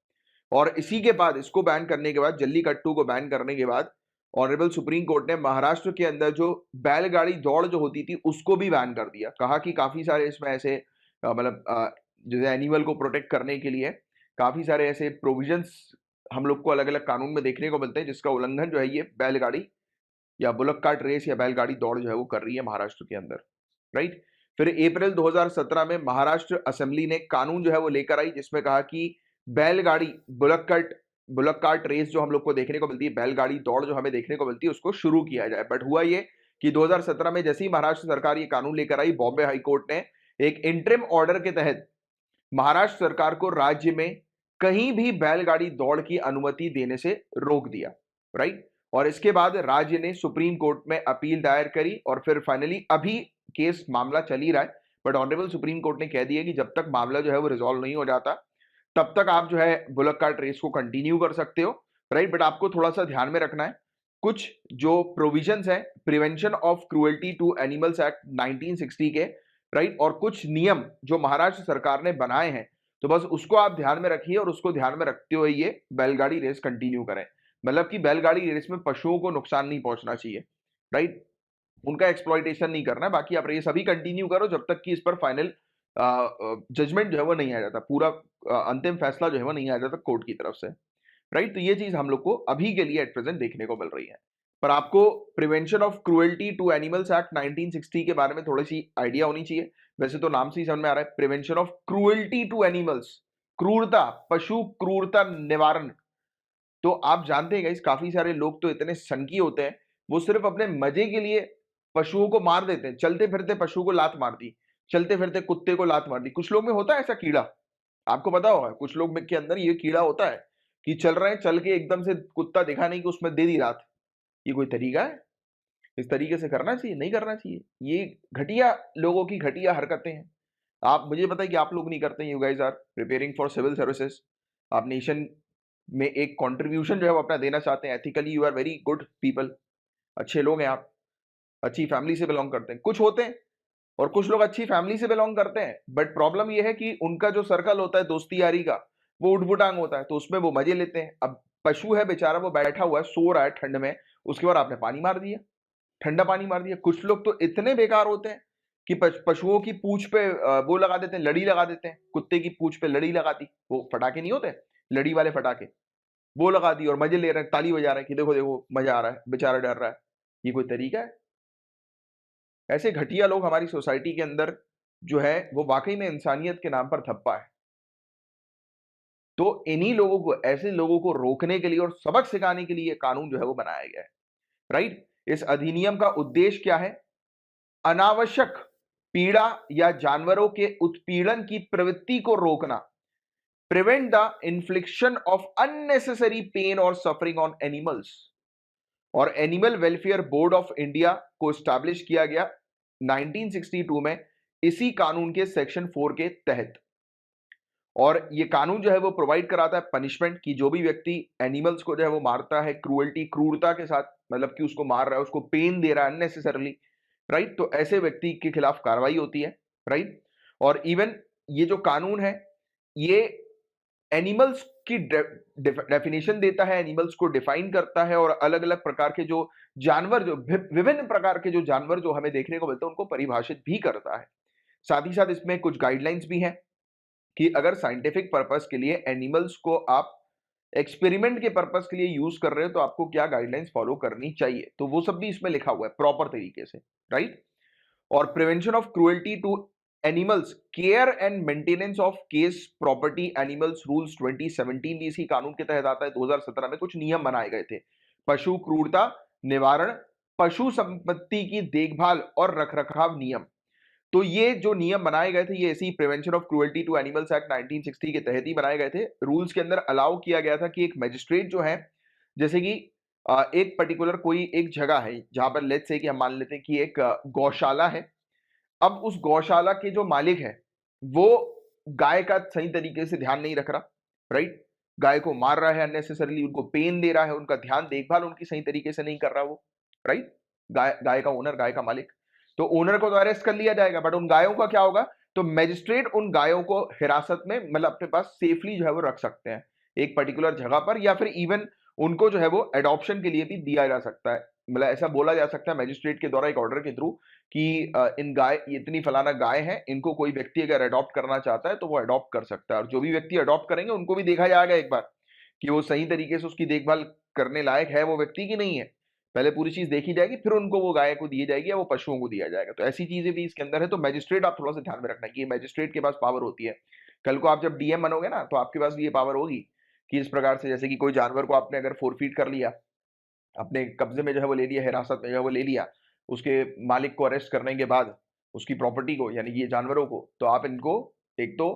और इसी के बाद, इसको बैन करने के बाद, जल्लीकट्टू को बैन करने के बाद ऑनरेबल सुप्रीम कोर्ट ने महाराष्ट्र के अंदर जो बैलगाड़ी दौड़ जो होती थी उसको भी बैन कर दिया। कहा कि काफी सारे इसमें ऐसे मतलब जैसे एनिमल को प्रोटेक्ट करने के लिए काफी सारे ऐसे प्रोविजंस हम लोग को अलग अलग कानून में देखने को मिलते हैं, जिसका उल्लंघन जो है ये बैलगाड़ी या बुलक कार्ट रेस या बैलगाड़ी दौड़ जो है वो कर रही है महाराष्ट्र के अंदर, राइट। फिर अप्रैल 2017 में महाराष्ट्र असेंबली ने कानून जो है वो लेकर आई, जिसमें कहा कि बैलगाड़ी बुलक कार्ट रेस जो हम लोग को देखने को मिलती है, बैलगाड़ी दौड़ जो हमें देखने को मिलती है, उसको शुरू किया जाए। बट हुआ ये कि 2017 में जैसे ही महाराष्ट्र सरकार ये कानून लेकर आई, बॉम्बे हाई कोर्ट ने एक इंटरिम ऑर्डर के तहत महाराष्ट्र सरकार को राज्य में कहीं भी बैलगाड़ी दौड़ की अनुमति देने से रोक दिया, राइट। और इसके बाद राज्य ने सुप्रीम कोर्ट में अपील दायर करी और फिर फाइनली अभी केस मामला चल ही रहा है। बट ऑनरेबल सुप्रीम कोर्ट ने कह दिया कि जब तक मामला जो है वो रिजॉल्व नहीं हो जाता तब तक आप जो है बुलक कार्ट रेस को कंटिन्यू कर सकते हो, राइट। बट आपको थोड़ा सा ध्यान में रखना है कुछ जो प्रोविजंस है prevention of cruelty to animals act 1960 के, राइट। और कुछ नियम जो महाराष्ट्र सरकार ने बनाए हैं, तो बस उसको आप ध्यान में रखिए और उसको ध्यान में रखते हुए ये बैलगाड़ी रेस कंटिन्यू करें। मतलब कि बैलगाड़ी रेस में पशुओं को नुकसान नहीं पहुंचना चाहिए, राइट। उनका एक्सप्लॉइटेशन नहीं करना है। बाकी आप रेस अभी कंटिन्यू करो जब तक कि इस पर फाइनल जजमेंट जो है वो नहीं आ जाता, पूरा अंतिम फैसला जो है वो नहीं आ जाता कोर्ट की तरफ से, राइट। तो ये चीज हम लोग को अभी के लिए एट प्रेजेंट देखने को मिल रही है। पर आपको prevention of cruelty to animals act 1960 के बारे में थोड़ी सी आइडिया होनी चाहिए। वैसे तो नाम से ही समझ में आ रहा है, prevention of cruelty to animals, क्रूरता, पशु क्रूरता निवारण। तो आप जानते हैं गाइस, काफी सारे लोग तो इतने सनकी होते हैं, वो सिर्फ अपने मजे के लिए पशुओं को मार देते हैं। चलते फिरते पशु को लात मार दी, चलते फिरते कुत्ते को लात मार दी। कुछ लोग में होता है ऐसा कीड़ा, आपको पता होगा कुछ लोग के अंदर ये कीड़ा होता है कि चल रहे हैं, चल के एकदम से कुत्ता दिखा नहीं कि उसमें दे दी रात। ये कोई तरीका है? इस तरीके से करना चाहिए? नहीं करना चाहिए। ये घटिया लोगों की घटिया हरकतें हैं। आप मुझे बताइए कि आप लोग नहीं करते हैं। You guys are preparing for civil services, आप नेशन में एक कंट्रीब्यूशन जो है वो अपना देना चाहते हैं। Ethically you are very good people, अच्छे लोग हैं आप, अच्छी फैमिली से बिलोंग करते हैं। कुछ होते हैं और कुछ लोग अच्छी फैमिली से बिलोंग करते हैं, बट प्रॉब्लम यह है कि उनका जो सर्कल होता है दोस्ती यारी का, वो उठबुटांग होता है, तो उसमें वो मजे लेते हैं। अब पशु है बेचारा, वो बैठा हुआ है, सो रहा है ठंड में, उसके बाद आपने पानी मार दिया, ठंडा पानी मार दिया। कुछ लोग तो इतने बेकार होते हैं कि पशुओं की पूंछ पे वो लगा देते हैं, लड़ी लगा देते हैं। कुत्ते की पूंछ पे लड़ी लगा दी, वो फटाके नहीं होते लड़ी वाले फटाके, वो लगा दी और मजे ले रहे हैं, ताली बजा रहे हैं कि देखो देखो मजा आ रहा है, बेचारा डर रहा है। ये कोई तरीका है? ऐसे घटिया लोग हमारी सोसाइटी के अंदर जो है वो वाकई में इंसानियत के नाम पर थप्पा है। तो इन्हीं लोगों को, ऐसे लोगों को रोकने के लिए और सबक सिखाने के लिए कानून जो है वो बनाया गया है, राइट। इस अधिनियम का उद्देश्य क्या है? अनावश्यक पीड़ा या जानवरों के उत्पीड़न की प्रवृत्ति को रोकना, prevent the infliction of unnecessary pain और सफरिंग ऑन एनिमल्स। और animal welfare board of India को स्टैब्लिश किया गया 1962 में इसी कानून के सेक्शन 4 के तहत। और ये कानून जो है वो प्रोवाइड कराता है पनिशमेंट की जो भी व्यक्ति एनिमल्स को जो है वो मारता है क्रूरता के साथ, मतलब कि उसको मार रहा है, उसको पेन दे रहा है अननेसेसरली, राइट, तो ऐसे व्यक्ति के खिलाफ कार्रवाई होती है, राइट। और इवन ये जो कानून है ये एनिमल्स की डेफिनेशन देता है, एनिमल्स को डिफाइन करता है, और अलग अलग प्रकार के जो जानवर, जो विभिन्न प्रकार के जो जानवर जो हमें देखने को मिलते हैं उनको परिभाषित भी करता है। साथ ही साथ इसमें कुछ गाइडलाइंस भी हैं कि अगर साइंटिफिक पर्पस के लिए एनिमल्स को आप एक्सपेरिमेंट के पर्पस के लिए यूज कर रहे हो तो आपको क्या गाइडलाइंस फॉलो करनी चाहिए, तो वो सब भी इसमें लिखा हुआ है प्रॉपर तरीके से, राइट। और prevention of cruelty to animals, care and maintenance of case property animals rules 2017 भी इसी कानून के तहत आता है। 2017 में कुछ नियम बनाए गए थे, पशु क्रूरता निवारण, पशु संपत्ति की देखभाल और रखरखाव नियम। तो ये जो नियम बनाए गए थे ये इसी prevention of cruelty to animals act 1960 के तहत ही बनाए गए थे। रूल्स के अंदर अलाउ किया गया था कि एक मजिस्ट्रेट जो है, जैसे कि एक पर्टिकुलर कोई एक जगह है जहां पर लेट्स से कि हम मान लेते हैं कि एक गौशाला है। अब उस गौशाला के जो मालिक है वो गाय का सही तरीके से ध्यान नहीं रख रहा, राइट, गाय को मार रहा है अननेसेसरली, उनको पेन दे रहा है, उनका ध्यान देखभाल उनकी सही तरीके से नहीं कर रहा वो, राइट, गाय का ओनर, गाय का मालिक। तो ओनर को तो अरेस्ट कर लिया जाएगा, बट उन गायों का क्या होगा, तो मैजिस्ट्रेट उन गायों को हिरासत में, मतलब अपने पास सेफली जो है वो रख सकते हैं एक पर्टिकुलर जगह पर, या फिर इवन उनको जो है वो एडॉप्शन के लिए भी दिया जा सकता है, मतलब ऐसा बोला जा सकता है मैजिस्ट्रेट के द्वारा एक ऑर्डर के थ्रू कि इन गाय, इतनी फलाना गाय है, इनको कोई व्यक्ति अगर अडॉप्ट करना चाहता है तो वो अडॉप्ट कर सकता है। और जो भी व्यक्ति अडॉप्ट करेंगे उनको भी देखा जाएगा एक बार कि वो सही तरीके से उसकी देखभाल करने लायक है वो व्यक्ति की नहीं है। पहले पूरी चीज देखी जाएगी, फिर उनको वो गाय को दी जाएगी या वो पशुओं को दिया जाएगा। तो ऐसी चीजें भी इसके अंदर है। तो मैजिस्ट्रेट आप थोड़ा सा ध्यान में रखना कि मैजिस्ट्रेट के पास पावर होती है। कल को आप जब डीएम बनोगे ना तो आपके पास भी ये पावर होगी कि इस प्रकार से, जैसे कि कोई जानवर को आपने अगर फोरफीट कर लिया, अपने कब्जे में जो है वो ले लिया, हिरासत में जो है वो ले लिया, उसके मालिक को अरेस्ट करने के बाद उसकी प्रॉपर्टी को, यानी ये जानवरों को, तो आप इनको एक तो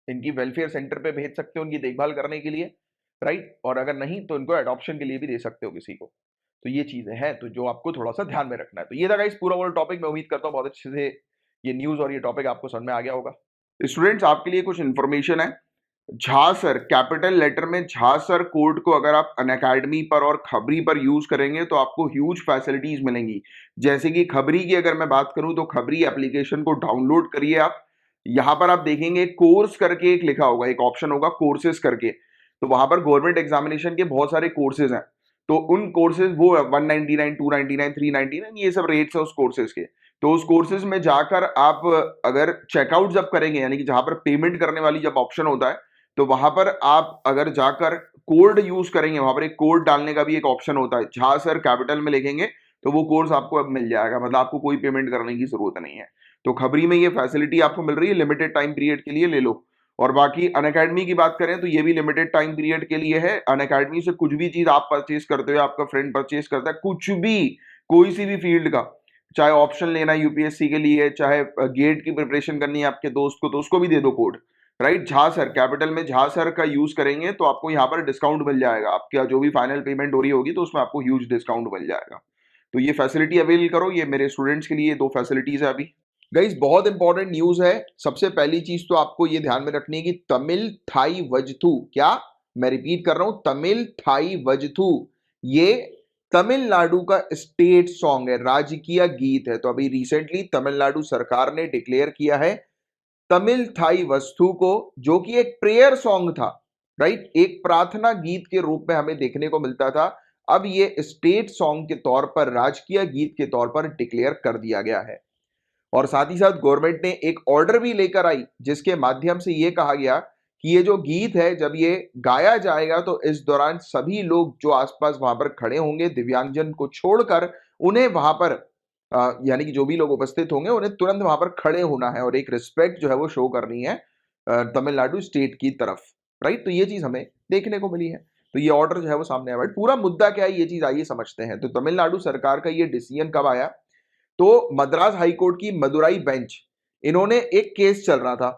इनकी वेलफेयर सेंटर पे भेज सकते हो उनकी देखभाल करने के लिए, राइट, और अगर नहीं तो इनको अडॉप्शन के लिए भी दे सकते हो किसी को। तो ये चीजें हैं तो जो आपको थोड़ा सा ध्यान में रखना है। तो ये था गाइस पूरा वो टॉपिक। मैं उम्मीद करता हूँ बहुत अच्छे से ये न्यूज और ये टॉपिक आपको समझ में आ गया होगा। स्टूडेंट्स, आपके लिए कुछ इन्फॉर्मेशन है। झासर कैपिटल लेटर में झासर कोड को अगर आप अनअकैडमी पर और खबरी पर यूज करेंगे तो आपको ह्यूज फैसिलिटीज मिलेंगी। जैसे कि खबरी की अगर मैं बात करूं तो खबरी एप्लीकेशन को डाउनलोड करिए आप। यहां पर आप देखेंगे कोर्स करके एक लिखा होगा, एक ऑप्शन होगा कोर्सेज करके। तो वहां पर गवर्नमेंट एग्जामिनेशन के बहुत सारे कोर्सेज हैं। तो उन कोर्सेज वो 199, 299, 399 ये सब रेट्स है उस कोर्सेज के। तो उस कोर्सेज में जाकर आप अगर चेकआउट जब करेंगे, यानी कि जहां पर पेमेंट करने वाली जब ऑप्शन होता है, तो वहां पर आप अगर जाकर कोड यूज करेंगे, वहां पर एक कोड डालने का भी एक ऑप्शन होता है, जहां सर कैपिटल में लिखेंगे तो वो कोर्स आपको अब मिल जाएगा, मतलब आपको कोई पेमेंट करने की जरूरत नहीं है। तो खबरी में ये फैसिलिटी आपको मिल रही है, लिमिटेड टाइम पीरियड के लिए ले लो। और बाकी अनअकैडमी की बात करें तो ये भी लिमिटेड टाइम पीरियड के लिए है। अनअकैडमी से कुछ भी चीज आप परचेज करते हो, आपका फ्रेंड परचेज करता है, कुछ भी, कोई सी भी फील्ड का, चाहे ऑप्शन लेना है यूपीएससी के लिए, चाहे गेट की प्रिपरेशन करनी है आपके दोस्त को, तो उसको भी दे दो कोड, राइट। झासर कैपिटल में झासर का यूज करेंगे तो आपको यहाँ पर डिस्काउंट मिल जाएगा। आपका जो भी फाइनल पेमेंट हो रही होगी तो उसमें आपको ह्यूज डिस्काउंट मिल जाएगा। तो ये फैसिलिटी अवेल करो, ये मेरे स्टूडेंट्स के लिए दो फैसिलिटीज है अभी। गाइस, बहुत इंपॉर्टेंट न्यूज है। सबसे पहली चीज तो आपको ये ध्यान में रखनी है कि तमिल थाई वजथू, क्या, मैं रिपीट कर रहा हूं, तमिल थाई वजथू, ये तमिलनाडु का स्टेट सॉन्ग है, राजकीय गीत है। तो अभी रिसेंटली तमिलनाडु सरकार ने डिक्लेयर किया है तमिल थाई वस्तु को, जो कि एक प्रेयर सॉन्ग था, राइट, एक प्रार्थना गीत के रूप में हमें देखने को मिलता था। अब ये स्टेट सॉन्ग के तौर पर, राजकीय गीत के तौर पर डिक्लेयर कर दिया गया है। और साथ ही साथ गवर्नमेंट ने एक ऑर्डर भी लेकर आई जिसके माध्यम से यह कहा गया कि ये जो गीत है जब ये गाया जाएगा तो इस दौरान सभी लोग जो आसपास वहां पर खड़े होंगे, दिव्यांगजन को छोड़कर, उन्हें वहां पर यानी कि जो भी लोग उपस्थित होंगे उन्हें तुरंत वहां पर खड़े होना है और एक रिस्पेक्ट जो है वो शो करनी है तमिलनाडु स्टेट की तरफ, राइट। तो ये चीज हमें देखने को मिली है। तो ये ऑर्डर जो है वो सामने आया। बट पूरा मुद्दा क्या है ये चीज आइए समझते हैं। तो तमिलनाडु सरकार का ये डिसीजन कब आया, तो मद्रास हाईकोर्ट की मदुराई बेंच, इन्होंने एक केस चल रहा था,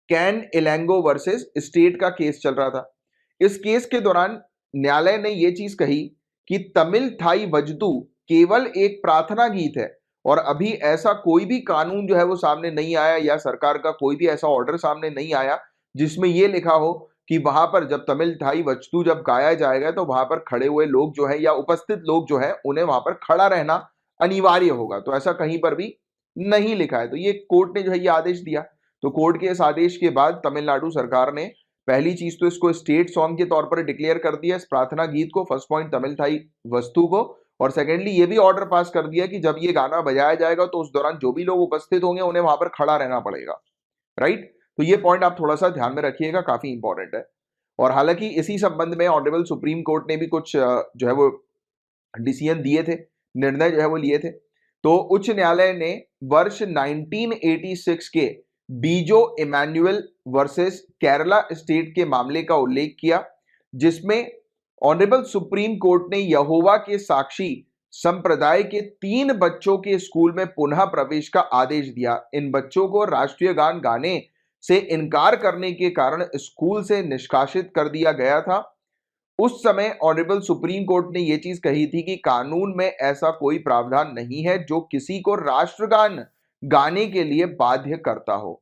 कैन इलेंगो वर्सेस स्टेट का केस चल रहा था। इस केस के दौरान न्यायालय ने यह चीज कही कि तमिल थाई वजदू केवल एक प्रार्थना गीत है और अभी ऐसा कोई भी कानून जो है वो सामने नहीं आया या सरकार का कोई भी ऐसा ऑर्डर सामने नहीं आया जिसमें ये लिखा हो कि वहां पर जब तमिल थाई वजदू जब गाया जाएगा तो वहां पर खड़े हुए लोग जो है या उपस्थित लोग जो है उन्हें वहां पर खड़ा रहना अनिवार्य होगा। तो ऐसा कहीं पर भी नहीं लिखा है। तो ये कोर्ट ने जो है ये आदेश दिया। तो कोर्ट के इस आदेश के बाद तमिलनाडु सरकार ने पहली चीज तो इसको स्टेट सॉन्ग के तौर पर डिक्लेयर कर दिया, इस प्रार्थना गीत को, फर्स्ट पॉइंट तमिल थाई वस्तु को। और सेकेंडली ये भी ऑर्डर पास कर दिया कि जब ये गाना बजाया जाएगा तो उस दौरान जो भी लोग उपस्थित होंगे उन्हें वहां पर खड़ा रहना पड़ेगा। राइट। तो ये पॉइंट आप थोड़ा सा ध्यान में रखिएगा, काफी इंपॉर्टेंट है। और हालांकि इसी संबंध में ऑनरेबल सुप्रीम कोर्ट ने भी कुछ जो है वो डिसीजन दिए थे, निर्णय जो है वो लिए थे। तो उच्च न्यायालय ने वर्ष 1986 के बीजो इमैनुअल वर्सेस केरला स्टेट के मामले का उल्लेख किया, जिसमें ऑनरेबल सुप्रीम कोर्ट ने यहोवा के साक्षी संप्रदाय के 3 बच्चों के स्कूल में पुनः प्रवेश का आदेश दिया। इन बच्चों को राष्ट्रीय गान गाने से इनकार करने के कारण स्कूल से निष्कासित कर दिया गया था। उस समय ऑनरेबल सुप्रीम कोर्ट ने यह चीज कही थी कि कानून में ऐसा कोई प्रावधान नहीं है जो किसी को राष्ट्रगान गाने के लिए बाध्य करता हो।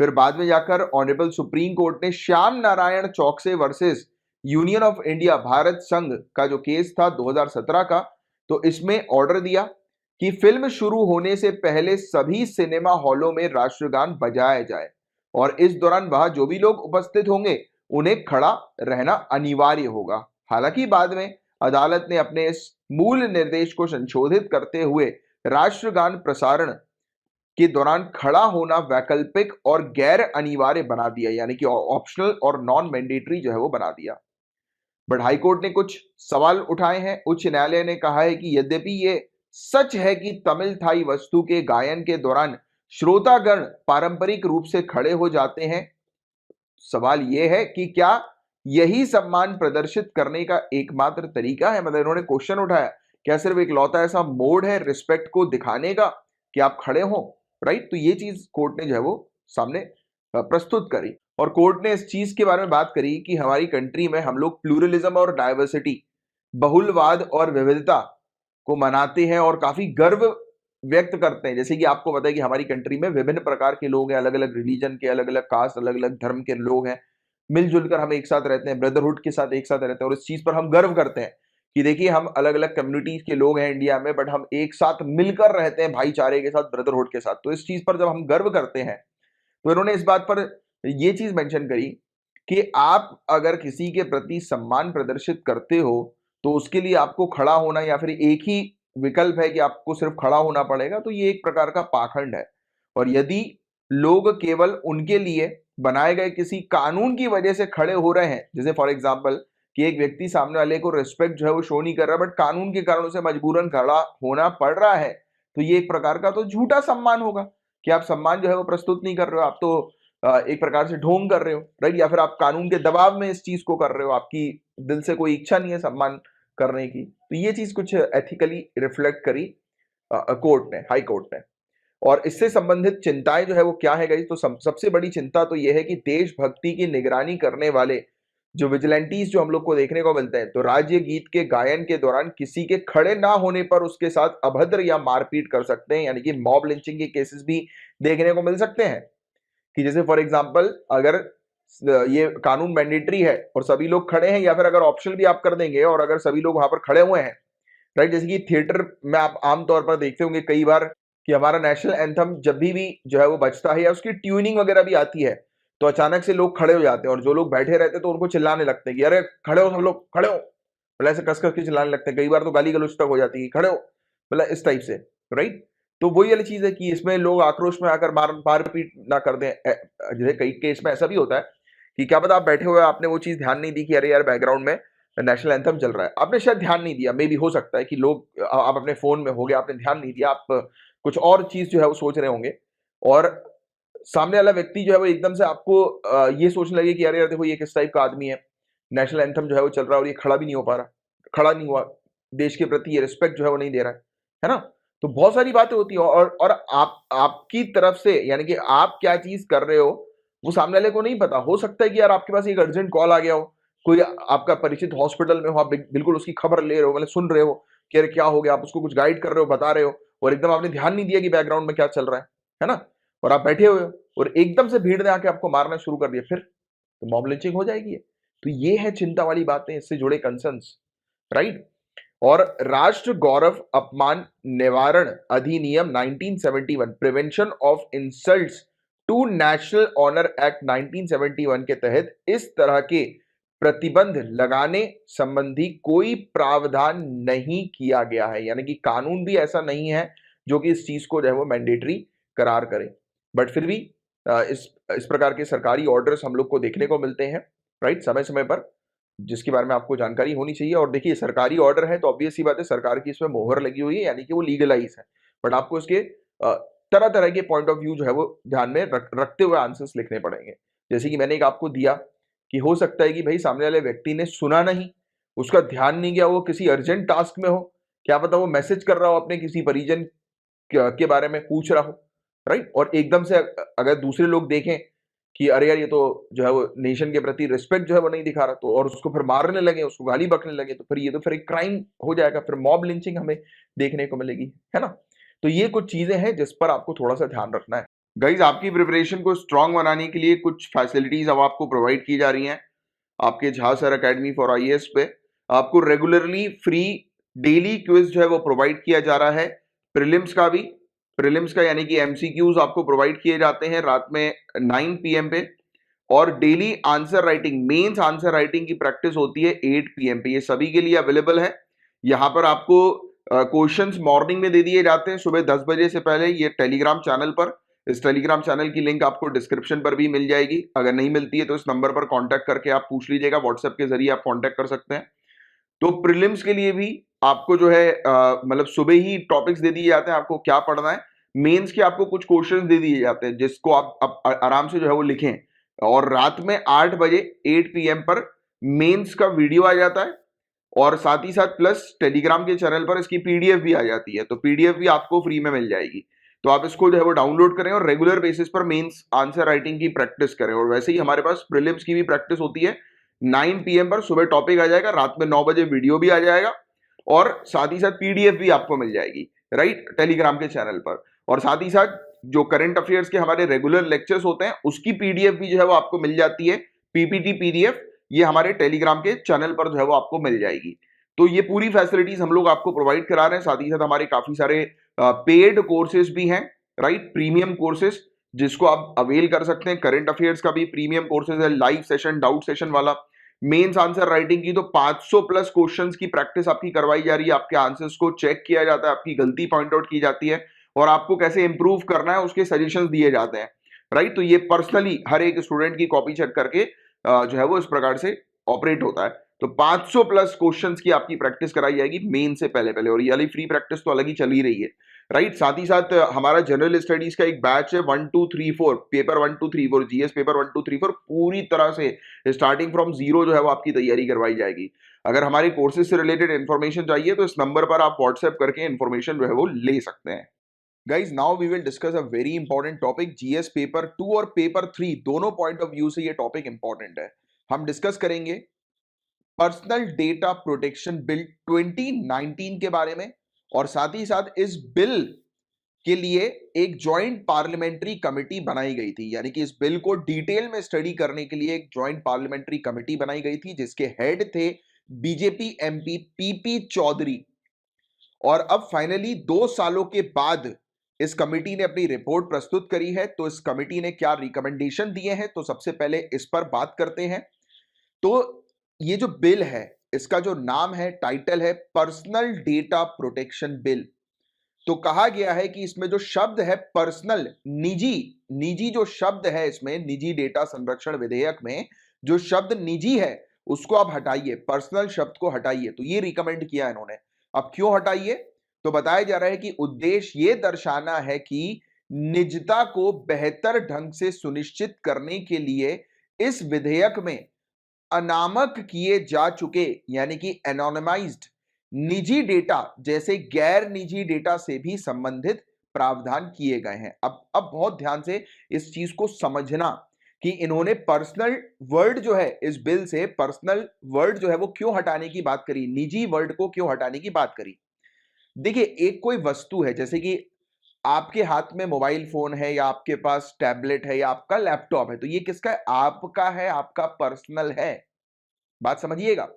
फिर बाद में जाकर ऑनरेबल सुप्रीम कोर्ट ने Shyam Narayan Chouksey versus union of India Bharat संघ का जो केस था 2017 का, तो इसमें ऑर्डर दिया कि फिल्म शुरू होने से पहले सभी सिनेमा हॉलों में राष्ट्रगान बजाया जाए और इस दौरान वहां जो भी लोग उपस्थित होंगे उन्हें खड़ा रहना अनिवार्य होगा। हालांकि बाद में अदालत ने अपने इस मूल निर्देश को संशोधित करते हुए राष्ट्रगान प्रसारण के दौरान खड़ा होना वैकल्पिक और गैर अनिवार्य बना दिया, यानी कि ऑप्शनल और नॉन मैंडेटरी जो है वो बना दिया। बट हाईकोर्ट ने कुछ सवाल उठाए हैं। उच्च न्यायालय ने कहा है कि यद्यपि ये सच है कि तमिल थाई वस्तु के गायन के दौरान श्रोतागण पारंपरिक रूप से खड़े हो जाते हैं, सवाल यह है कि क्या यही सम्मान प्रदर्शित करने का एकमात्र तरीका है। मतलब इन्होंने क्वेश्चन उठाया, क्या सिर्फ एक लौता ऐसा मोड है रिस्पेक्ट को दिखाने का कि आप खड़े हो। राइट। तो ये चीज कोर्ट ने जो है वो सामने प्रस्तुत करी और कोर्ट ने इस चीज के बारे में बात करी कि हमारी कंट्री में हम लोग प्लूरलिज्म और डाइवर्सिटी, बहुलवाद और विविधता को मनाते हैं और काफी गर्व व्यक्त करते हैं। जैसे कि आपको पता है कि हमारी कंट्री में विभिन्न प्रकार के लोग हैं, अलग अलग रिलीजन के, अलग अलग कास्ट, अलग अलग धर्म के लोग हैं, मिलजुल कर हम एक साथ रहते हैं, ब्रदरहुड के साथ एक साथ रहते हैं और इस चीज पर हम गर्व करते हैं कि देखिए हम अलग अलग कम्युनिटीज के लोग हैं इंडिया में, बट हम एक साथ मिलकर रहते हैं भाईचारे के साथ, ब्रदरहुड के साथ। तो इस चीज पर जब हम गर्व करते हैं तो इन्होंने इस बात पर यह चीज मेंशन करी कि आप अगर किसी के प्रति सम्मान प्रदर्शित करते हो तो उसके लिए आपको खड़ा होना या फिर एक ही विकल्प है कि आपको सिर्फ खड़ा होना पड़ेगा, तो ये एक प्रकार का पाखंड है। और यदि लोग केवल उनके लिए बनाए गए किसी कानून की वजह से खड़े हो रहे हैं, जैसे फॉर एग्जांपल कि एक व्यक्ति सामने वाले को रिस्पेक्ट जो है वो शो नहीं कर रहा बट कानून के कारण उसे मजबूरन खड़ा होना पड़ रहा है, तो ये एक प्रकार का तो झूठा सम्मान होगा कि आप सम्मान जो है वो प्रस्तुत नहीं कर रहे हो, आप तो एक प्रकार से ढोंग कर रहे हो। राइट। या फिर आप कानून के दबाव में इस चीज को कर रहे हो, आपकी दिल से कोई इच्छा नहीं है सम्मान करने की। तो ये चीज कुछ एथिकली रिफ्लेक्ट करी कोर्ट ने, हाई कोर्ट ने। और इससे संबंधित चिंताएं जो है वो क्या है गाइस, तो सबसे बड़ी चिंता तो ये है कि देशभक्ति की निगरानी करने वाले जो विजिलेंटीज जो हम लोग को देखने को मिलते हैं, तो राज्य गीत के गायन के दौरान किसी के खड़े ना होने पर उसके साथ अभद्र या मारपीट कर सकते हैं, यानी कि मॉब लिंचिंग के केसेस भी देखने को मिल सकते हैं। कि जैसे फॉर एग्जांपल अगर ये कानून मैंडेटरी है और सभी लोग खड़े हैं, या फिर अगर ऑप्शनल भी आप कर देंगे और अगर सभी लोग वहां पर खड़े हुए हैं, राइट। जैसे कि थिएटर में आप आमतौर पर देखते होंगे कई बार कि हमारा नेशनल एंथम जब भी जो है वो बजता है या उसकी ट्यूनिंग वगैरह भी आती है, तो अचानक से लोग खड़े हो जाते हैं और जो लोग बैठे रहते हैं तो उनको चिल्लाने लगते हैं कि अरे खड़े हो, सब लोग खड़े हो, मतलब ऐसे कस कस के चिल्लाने लगते हैं। कई बार तो गाली गलौज तक हो जाती है, खड़े हो, मतलब इस टाइप से। राइट। तो वही वाली चीज है कि इसमें लोग आक्रोश में आकर मारपीट ना कर दें। जैसे कई केस में ऐसा भी होता है कि क्या पता आप बैठे हुए आपने वो चीज ध्यान नहीं दी कि अरे यार बैकग्राउंड में नेशनल एंथम चल रहा है, आपने शायद ध्यान नहीं दिया, मे भी हो सकता है कि लोग आप अपने फोन में हो गया, आपने ध्यान नहीं दिया, आप कुछ और चीज जो है वो सोच रहे होंगे और सामने वाला व्यक्ति जो है वो एकदम से आपको ये सोचने लगे कि अरे यार देखो ये किस टाइप का आदमी है, नेशनल एंथम जो है वो चल रहा है और ये खड़ा भी नहीं हो पा रहा, खड़ा नहीं हुआ, देश के प्रति ये रिस्पेक्ट जो है वो नहीं दे रहा है ना। तो बहुत सारी बातें होती हैं और आपकी तरफ से, यानी कि आप क्या चीज कर रहे हो वो सामने वाले को नहीं पता। हो सकता है कि यार आपके पास एक अर्जेंट कॉल आ गया हो, कोई आपका परिचित हॉस्पिटल में हो, आप बिल्कुल उसकी खबर ले रहे हो, मतलब सुन रहे हो कि अरे क्या हो गया, आप उसको कुछ गाइड कर रहे हो, बता रहे हो, और एकदम आपने ध्यान नहीं दिया कि बैकग्राउंड में क्या चल रहा है ना? और आप बैठे हुए हो और एकदम से भीड़ ने आके आपको मारना शुरू कर दिया, फिर तो मॉब लिंचिंग हो जाएगी। तो ये है चिंता वाली बातें, इससे जुड़े कंसर्न्स, राइट? और राष्ट्र गौरव अपमान निवारण अधिनियम 1971, prevention of insults to national honour act 1971 के तहत इस तरह के प्रतिबंध लगाने संबंधी कोई प्रावधान नहीं किया गया है, यानी कि कानून भी ऐसा नहीं है जो कि इस चीज को जो है वो मैंडेटरी करार करे। बट फिर भी इस प्रकार के सरकारी ऑर्डर्स हम लोग को देखने को मिलते हैं, राइट, समय समय पर, जिसके बारे में आपको जानकारी होनी चाहिए। और देखिए, सरकारी ऑर्डर है तो ऑब्वियस सी बात है, सरकार की इसमें मोहर लगी हुई है, यानी कि वो लीगलाइज है। बट आपको इसके तरह तरह के पॉइंट ऑफ व्यू जो है वो ध्यान में रखते हुए आंसर्स लिखने पड़ेंगे। जैसे कि मैंने एक आपको दिया कि हो सकता है कि भाई सामने वाले व्यक्ति ने सुना नहीं, उसका ध्यान नहीं गया, वो किसी अर्जेंट टास्क में हो, क्या पता वो मैसेज कर रहा हो अपने किसी परिजन के बारे में पूछ रहा हो, राइट? और एकदम से अगर दूसरे लोग देखें कि अरे यार, ये तो जो है वो नेशन के प्रति रिस्पेक्ट जो है वो नहीं दिखा रहा, तो और उसको फिर मारने लगे, उसको गाली बकने लगे, तो फिर ये तो फिर एक क्राइम हो जाएगा, फिर मॉब लिंचिंग हमें देखने को मिलेगी, है ना? तो ये कुछ चीजें हैं जिस पर आपको थोड़ा सा ध्यान रखना है। गाइज, आपकी प्रिपरेशन को स्ट्रांग बनाने के लिए कुछ फैसिलिटीज अब आपको प्रोवाइड की जा रही हैं आपके Jha sir academy for IAS पे। आपको रेगुलरली फ्री डेली क्विज जो है वो प्रोवाइड किया जा रहा है, प्रीलिम्स का भी, प्रीलिम्स का यानी कि एमसीक्यूज आपको प्रोवाइड किए जाते हैं रात में 9 पीएम पे, और daily answer writing, mains answer writing की प्रैक्टिस होती है 8 पीएम पे। ये सभी के लिए अवेलेबल है। यहाँ पर आपको क्वेश्चंस मॉर्निंग में दे दिए जाते हैं सुबह 10 बजे से पहले, ये टेलीग्राम चैनल पर। इस टेलीग्राम चैनल की लिंक आपको डिस्क्रिप्शन पर भी मिल जाएगी। अगर नहीं मिलती है तो इस नंबर पर कांटेक्ट करके आप पूछ लीजिएगा, व्हाट्सएप के जरिए आप कांटेक्ट कर सकते हैं। तो प्रीलिम्स के लिए भी आपको जो है मतलब सुबह ही टॉपिक्स दे दिए जाते हैं आपको क्या पढ़ना है। मेंस के आपको कुछ क्वेश्चंस दे दिए जाते हैं जिसको आप आराम से जो है वो लिखें, और रात में 8 बजे 8 पीएम पर मेंस का वीडियो आ जाता है, और साथ ही साथ प्लस टेलीग्राम के चैनल पर इसकी पीडीएफ भी आ जाती है। तो पीडीएफ भी आपको फ्री में मिल जाएगी, तो आप इसको जो है वो डाउनलोड करें और रेगुलर बेसिस पर मेंस आंसर राइटिंग की प्रैक्टिस करें। और वैसे ही हमारे पास प्रीलिम्स की भी प्रैक्टिस होती है। 9 पीएम पर सुबह टॉपिक आ जाएगा, रात में 9 बजे वीडियो भी आ जाएगा, और साथ ही साथ पीडीएफ भी आपको मिल जाएगी, राइट, टेलीग्राम के चैनल पर। और साथ ही साथ जो करंट अफेयर्स के हमारे रेगुलर लेक्चर्स होते हैं उसकी पीडीएफ भी जो है वो आपको मिल जाती है, पीपीटी पीडीएफ, ये हमारे टेलीग्राम के चैनल पर जो है वो आपको मिल जाएगी। तो ये पूरी फैसिलिटीज हम लोग आपको प्रोवाइड करा रहे हैं। साथ ही साथ हमारे काफी सारे पेड कोर्सेज भी हैं, राइट, प्रीमियम कोर्सेज, जिसको आप अवेल कर सकते हैं। करंट अफेयर्स का भी प्रीमियम कोर्सेज है, लाइव सेशन, डाउट सेशन वाला। मेंस आंसर राइटिंग की तो 500 प्लस क्वेश्चंस की प्रैक्टिस आपकी करवाई जा रही है, आपके आंसर्स को चेक किया जाता है, आपकी गलती पॉइंट आउट की जाती है, और आपको कैसे इंप्रूव करना है उसके सजेशंस दिए जाते हैं, राइट। तो ये पर्सनली हर एक स्टूडेंट की कॉपी चेक करके जो है वो इस प्रकार से ऑपरेट होता है। तो 500 प्लस क्वेश्चंस की आपकी प्रैक्टिस कराई जाएगी मेन से पहले पहले, और ये वाली फ्री प्रैक्टिस तो अलग ही चल ही रही है, राइट। साथ ही साथ हमारा जनरल स्टडीज का एक बैच है 1 2 3 4, पेपर 1 2 3 4, जीएस पेपर 1 2 3 4, पूरी तरह से स्टार्टिंग फ्रॉम जीरो जो है वो आपकी तैयारी करवाई जाएगी। अगर हमारे कोर्सेज से रिलेटेड इन्फॉर्मेशन चाहिए तो इस नंबर पर आप व्हाट्सएप करके इन्फॉर्मेशन जो है वो ले सकते हैं। Guys, now we will discuss a very important topic. GS paper 2 और पेपर 3 दोनों पॉइंट ऑफ व्यू से ये टॉपिक इंपॉर्टेंट है। हम डिस्कस करेंगे पर्सनल डेटा प्रोटेक्शन बिल 2019 के बारे में, और साथ ही साथ इस बिल के लिए एक जॉइंट पार्लियामेंट्री कमेटी बनाई गई थी, यानी कि इस बिल को डिटेल में स्टडी करने के लिए एक जॉइंट पार्लियामेंट्री कमेटी बनाई गई थी, जिसके हेड थे बीजेपी एमपी पीपी चौधरी। और अब फाइनली 2 सालों के बाद इस कमेटी ने अपनी रिपोर्ट प्रस्तुत करी है। तो इस कमेटी ने क्या रिकमेंडेशन दिए हैं, तो सबसे पहले इस पर बात करते हैं। तो ये जो बिल है, इसका जो नाम है, टाइटल है पर्सनल डेटा प्रोटेक्शन बिल। तो कहा गया है कि इसमें जो शब्द है पर्सनल, निजी, निजी जो शब्द है इसमें, निजी डेटा संरक्षण विधेयक में जो शब्द निजी है उसको आप हटाइए, पर्सनल शब्द को हटाइए। तो ये रिकमेंड किया इन्होंने। अब क्यों हटाइए, तो बताया जा रहा है कि उद्देश्य ये दर्शाना है कि निजता को बेहतर ढंग से सुनिश्चित करने के लिए इस विधेयक में अनामक किए जा चुके, यानी कि एनोनिमाइज्ड निजी डेटा जैसे गैर निजी डेटा से भी संबंधित प्रावधान किए गए हैं। अब बहुत ध्यान से इस चीज को समझना कि इन्होंने पर्सनल वर्ड जो है, इस बिल से पर्सनल वर्ड जो है वो क्यों हटाने की बात करी, निजी वर्ड को क्यों हटाने की बात करी। देखिए, एक कोई वस्तु है, जैसे कि आपके हाथ में मोबाइल फोन है या आपके पास टैबलेट है या आपका लैपटॉप है, तो ये किसका है? आपका है, आपका पर्सनल है। बात समझिएगा,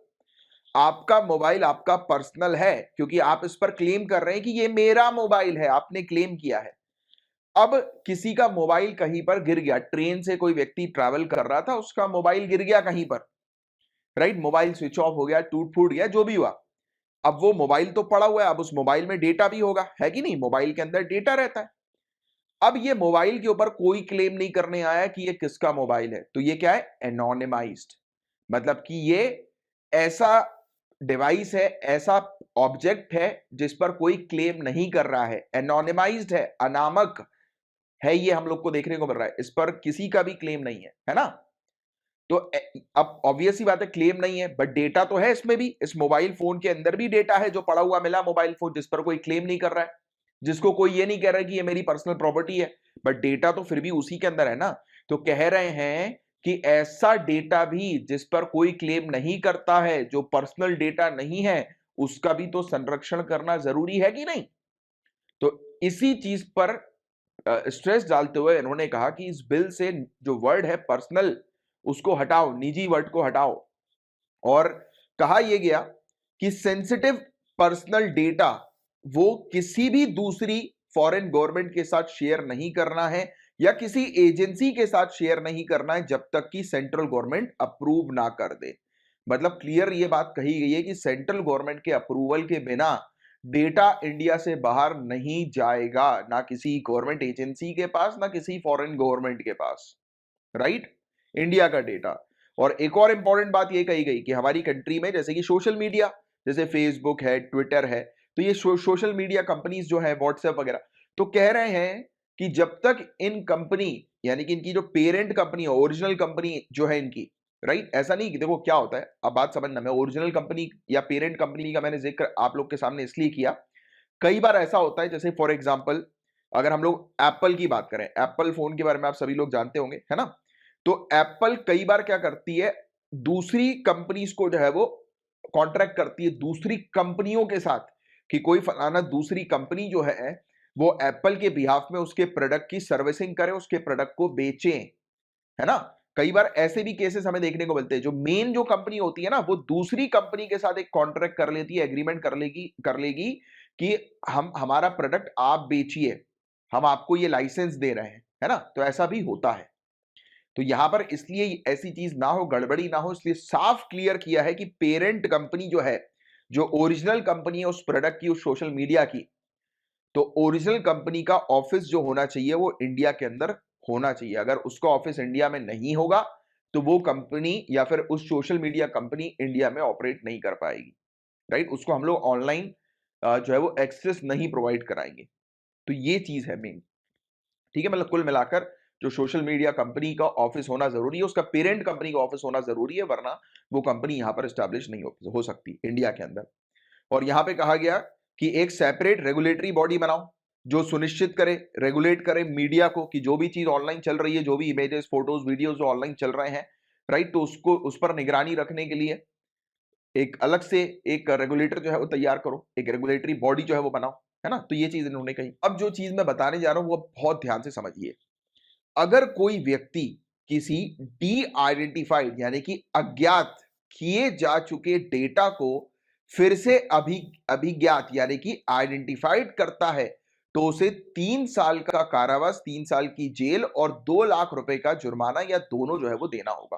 आपका मोबाइल आपका पर्सनल है, क्योंकि आप इस पर क्लेम कर रहे हैं कि ये मेरा मोबाइल है, आपने क्लेम किया है। अब किसी का मोबाइल कहीं पर गिर गया, ट्रेन से कोई व्यक्ति ट्रैवल कर रहा था, उसका मोबाइल गिर गया कहीं पर, राइट, मोबाइल स्विच ऑफ हो गया, टूट फूट गया, जो भी हुआ। अब वो मोबाइल तो पड़ा हुआ है, अब उस मोबाइल में डेटा भी होगा, है कि नहीं? मोबाइल के अंदर डेटा रहता है। अब ये मोबाइल के ऊपर कोई क्लेम नहीं करने आया कि ये किसका मोबाइल है, तो ये क्या है? एनोनिमाइज्ड। मतलब कि ये ऐसा डिवाइस है, ऐसा ऑब्जेक्ट है जिस पर कोई क्लेम नहीं कर रहा है, एनोनिमाइज्ड है, अनामक है, ये हम लोग को देखने को मिल रहा है, इस पर किसी का भी क्लेम नहीं है ना? तो अब ऑब्वियस सी बात है, क्लेम नहीं है, बट डेटा तो है इसमें भी, इस मोबाइल फोन के अंदर भी डेटा है जो पड़ा हुआ मिला, मोबाइल फोन जिस पर कोई क्लेम नहीं कर रहा है, जिसको कोई ये नहीं कह रहा है कि ये मेरी पर्सनल प्रॉपर्टी है, बट डेटा तो फिर भी उसी के अंदर है ना। तो कह रहे हैं कि ऐसा डेटा भी जिस पर कोई क्लेम नहीं करता है, जो पर्सनल डेटा नहीं है, उसका भी तो संरक्षण करना जरूरी है कि नहीं? तो इसी चीज पर स्ट्रेस डालते हुए इन्होंने कहा कि इस बिल से जो वर्ड है पर्सनल, उसको हटाओ, निजी वर्ड को हटाओ। और कहा यह गया कि सेंसिटिव पर्सनल डेटा वो किसी भी दूसरी फॉरेन गवर्नमेंट के साथ शेयर नहीं करना है या किसी एजेंसी के साथ शेयर नहीं करना है जब तक कि सेंट्रल गवर्नमेंट अप्रूव ना कर दे। मतलब क्लियर ये बात कही गई है कि सेंट्रल गवर्नमेंट के अप्रूवल के बिना डेटा इंडिया से बाहर नहीं जाएगा, ना किसी गवर्नमेंट एजेंसी के पास, ना किसी फॉरेन गवर्नमेंट के पास, राइट? इंडिया का डेटा। और एक और इंपॉर्टेंट बात ये कही गई कि हमारी कंट्री में जैसे कि सोशल मीडिया, जैसे फेसबुक है, ट्विटर है, तो ये सोशल मीडिया कंपनीज जो है, व्हाट्सएप वगैरह, तो कह रहे हैं कि जब तक इन कंपनी, यानी कि इनकी जो पेरेंट कंपनी है, ओरिजिनल कंपनी जो है इनकी, राइट, ऐसा नहीं कि देखो क्या होता है, अब बात समझना, मैं ओरिजिनल कंपनी या पेरेंट कंपनी का मैंने जिक्र आप लोग के सामने इसलिए किया, कई बार ऐसा होता है, जैसे फॉर एग्जांपल अगर हम लोग एप्पल की बात करें, एप्पल फोन के बारे में आप सभी लोग जानते होंगे, है ना? तो एप्पल कई बार क्या करती है, दूसरी कंपनीज को जो है वो कॉन्ट्रैक्ट करती है दूसरी कंपनियों के साथ, कि कोई फलाना दूसरी कंपनी जो है वो एप्पल के बिहाफ में उसके प्रोडक्ट की सर्विसिंग करे, उसके प्रोडक्ट को बेचे, है ना? कई बार ऐसे भी केसेस हमें देखने को मिलते हैं, जो मेन जो कंपनी होती है ना, वो दूसरी कंपनी के साथ एक कॉन्ट्रैक्ट कर लेती है, एग्रीमेंट कर लेगी कि हम हमारा प्रोडक्ट आप बेचिए, हम आपको ये लाइसेंस दे रहे हैं, है ना? तो ऐसा भी होता है। तो यहां पर इसलिए ऐसी चीज ना हो, गड़बड़ी ना हो, इसलिए साफ क्लियर किया है कि पेरेंट कंपनी जो है, जो ओरिजिनल कंपनी है उस प्रोडक्ट की, उस सोशल मीडिया की, तो ओरिजिनल कंपनी का ऑफिस जो होना चाहिए वो इंडिया के अंदर होना चाहिए। अगर उसका ऑफिस इंडिया में नहीं होगा तो वो कंपनी या फिर उस सोशल मीडिया कंपनी इंडिया में ऑपरेट नहीं कर पाएगी, राइट? उसको हम लोग ऑनलाइन जो है वो एक्सेस नहीं प्रोवाइड कराएंगे। तो ये चीज है मेन, ठीक है? मतलब कुल मिलाकर जो सोशल मीडिया कंपनी का ऑफिस होना जरूरी है, उसका पेरेंट कंपनी का ऑफिस होना जरूरी है, वरना वो कंपनी यहां पर स्टैब्लिश नहीं हो सकती इंडिया के अंदर। और यहां पे कहा गया कि एक सेपरेट रेगुलेटरी बॉडी बनाओ जो सुनिश्चित करे, रेगुलेट करे मीडिया को, कि जो भी चीज ऑनलाइन चल रही है, जो भी इमेजेस, फोटोज, वीडियोस जो ऑनलाइन चल रहे हैं, राइट, तो उसको, उस पर निगरानी रखने के लिए एक अलग से एक रेगुलेटर जो है वो तैयार करो, एक रेगुलेटरी बॉडी जो है वो बनाओ, है ना? तो ये चीज इन्होंने कही। अब जो चीज मैं बताने जा रहा हूं वो बहुत ध्यान से समझिए। अगर कोई व्यक्ति किसी डी आइडेंटिफाइड यानी कि अज्ञात किए जा चुके डेटा को फिर से अभिज्ञात यानी कि आइडेंटिफाइड करता है, तो उसे 3 साल का कारावास, 3 साल की जेल और 2 लाख रुपए का जुर्माना या दोनों जो है वो देना होगा।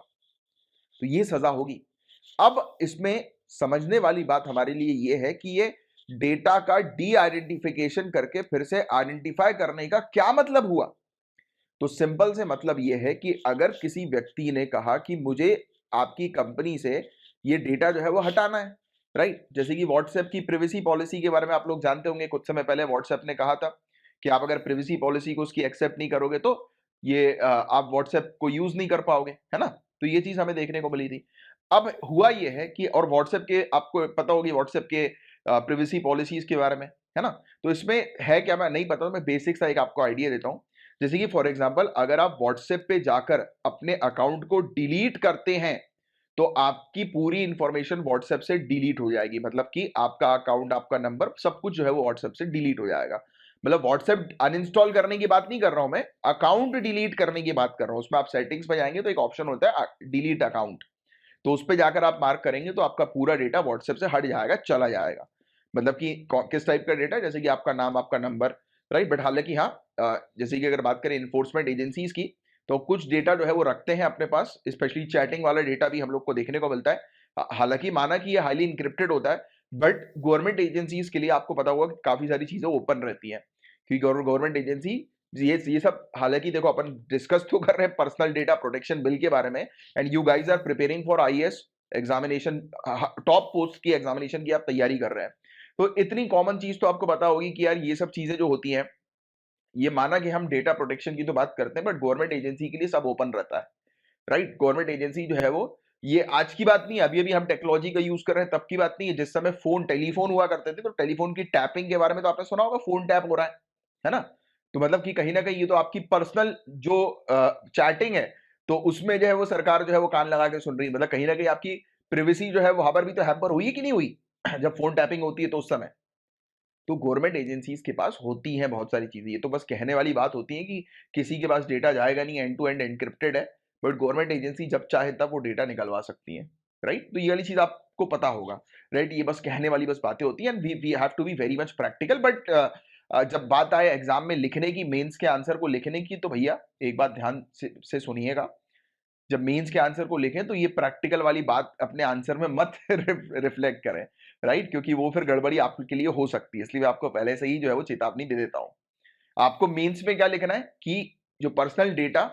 तो ये सजा होगी। अब इसमें समझने वाली बात हमारे लिए ये है कि ये डेटा का डी आइडेंटिफिकेशन करके फिर से आइडेंटिफाई करने का क्या मतलब हुआ? तो सिंपल से मतलब यह है कि अगर किसी व्यक्ति ने कहा कि मुझे आपकी कंपनी से ये डेटा जो है वो हटाना है, राइट? जैसे कि व्हाट्सएप की प्रिवेसी पॉलिसी के बारे में आप लोग जानते होंगे, कुछ समय पहले व्हाट्सएप ने कहा था कि आप अगर प्रिवेसी पॉलिसी को उसकी एक्सेप्ट नहीं करोगे तो ये आप व्हाट्सएप को यूज नहीं कर पाओगे, है ना? तो ये चीज हमें देखने को मिली थी। अब हुआ ये है कि, और व्हाट्सएप के आपको पता होगी व्हाट्सएप के प्रिवेसी पॉलिसीज के बारे में, है ना? तो इसमें है क्या, मैं नहीं पता, मैं बेसिक सा एक आपको आइडिया देता हूं। जैसे कि फॉर एग्जांपल अगर आप व्हाट्सएप पे जाकर अपने अकाउंट को डिलीट करते हैं तो आपकी पूरी इंफॉर्मेशन व्हाट्सएप से डिलीट हो जाएगी, मतलब कि आपका अकाउंट, आपका नंबर, सब कुछ जो है वो व्हाट्सएप से डिलीट हो जाएगा। मतलब व्हाट्सएप अनइंस्टॉल करने की बात नहीं कर रहा हूं मैं, अकाउंट डिलीट करने की बात कर रहा हूं। उसमें आप सेटिंग्स पे जाएंगे तो एक ऑप्शन होता है डिलीट अकाउंट, तो उस पर जाकर आप मार्क करेंगे तो आपका पूरा डेटा व्हाट्सएप से हट जाएगा, चला जाएगा। मतलब कि किस टाइप का डेटा, जैसे कि आपका नाम, आपका नंबर, राइट। बट हालांकि हाँ, जैसे कि अगर बात करें इन्फोर्समेंट एजेंसीज की, तो कुछ डेटा जो है वो रखते हैं अपने पास, स्पेशली चैटिंग वाला डेटा भी हम लोग को देखने को मिलता है। हालांकि माना कि ये हाईली इंक्रिप्टेड होता है, बट गवर्नमेंट एजेंसीज के लिए आपको पता होगा कि काफी सारी चीजें ओपन रहती हैं, क्योंकि गवर्नमेंट एजेंसी ये सब, हालांकि देखो अपन डिस्कस तो कर रहे हैं पर्सनल डेटा प्रोटेक्शन बिल के बारे में, and you guys are preparing for IAS examination, top post की एग्जामिनेशन की आप तैयारी कर रहे हैं। तो इतनी कॉमन चीज तो आपको पता होगी कि यार ये सब चीजें जो होती हैं, ये माना कि हम डेटा प्रोटेक्शन की तो बात करते हैं, बट गवर्नमेंट एजेंसी के लिए सब ओपन रहता है, राइट। गवर्नमेंट एजेंसी जो है वो, ये आज की बात नहीं है, अभी अभी हम टेक्नोलॉजी का यूज कर रहे हैं तब की बात नहीं है। जिस समय फोन, टेलीफोन हुआ करते थे, तो टेलीफोन की टैपिंग के बारे में तो आपने सुना होगा, फोन टैप हो रहा है ना। तो मतलब कि कहीं ना कहीं ये तो आपकी पर्सनल जो चैटिंग है, तो उसमें जो है वो सरकार जो है वो कान लगा के सुन रही है। मतलब कहीं ना कहीं आपकी प्रिवेसी जो है वहां पर भी तो हैम्पर हुई है कि नहीं हुई जब फोन टैपिंग होती है तो उस समय। तो गवर्नमेंट एजेंसीज के पास होती हैं बहुत सारी चीजें। ये तो बस कहने वाली बात होती है कि किसी के पास डेटा जाएगा नहीं, एंड टू एंड एनक्रिप्टेड है, बट गवर्नमेंट एजेंसी जब चाहे तब वो डेटा निकलवा सकती है, राइट। तो ये वाली चीज आपको पता होगा, राइट। ये बस कहने वाली बस बातें होती हैं, we have to be very much practical. But जब बात आए एग्जाम में लिखने की, मेंस के आंसर को लिखने की, तो भैया एक बात ध्यान से सुनिएगा। जब मेंस के आंसर को लिखें तो ये प्रैक्टिकल वाली बात अपने आंसर में मत रिफ्लेक्ट करें, राइट, क्योंकि वो फिर गड़बड़ी आपके लिए हो सकती है। इसलिए मैं आपको पहले से ही जो है वो चेतावनी दे देता हूं। आपको मेंस में क्या लिखना है कि जो पर्सनल डेटा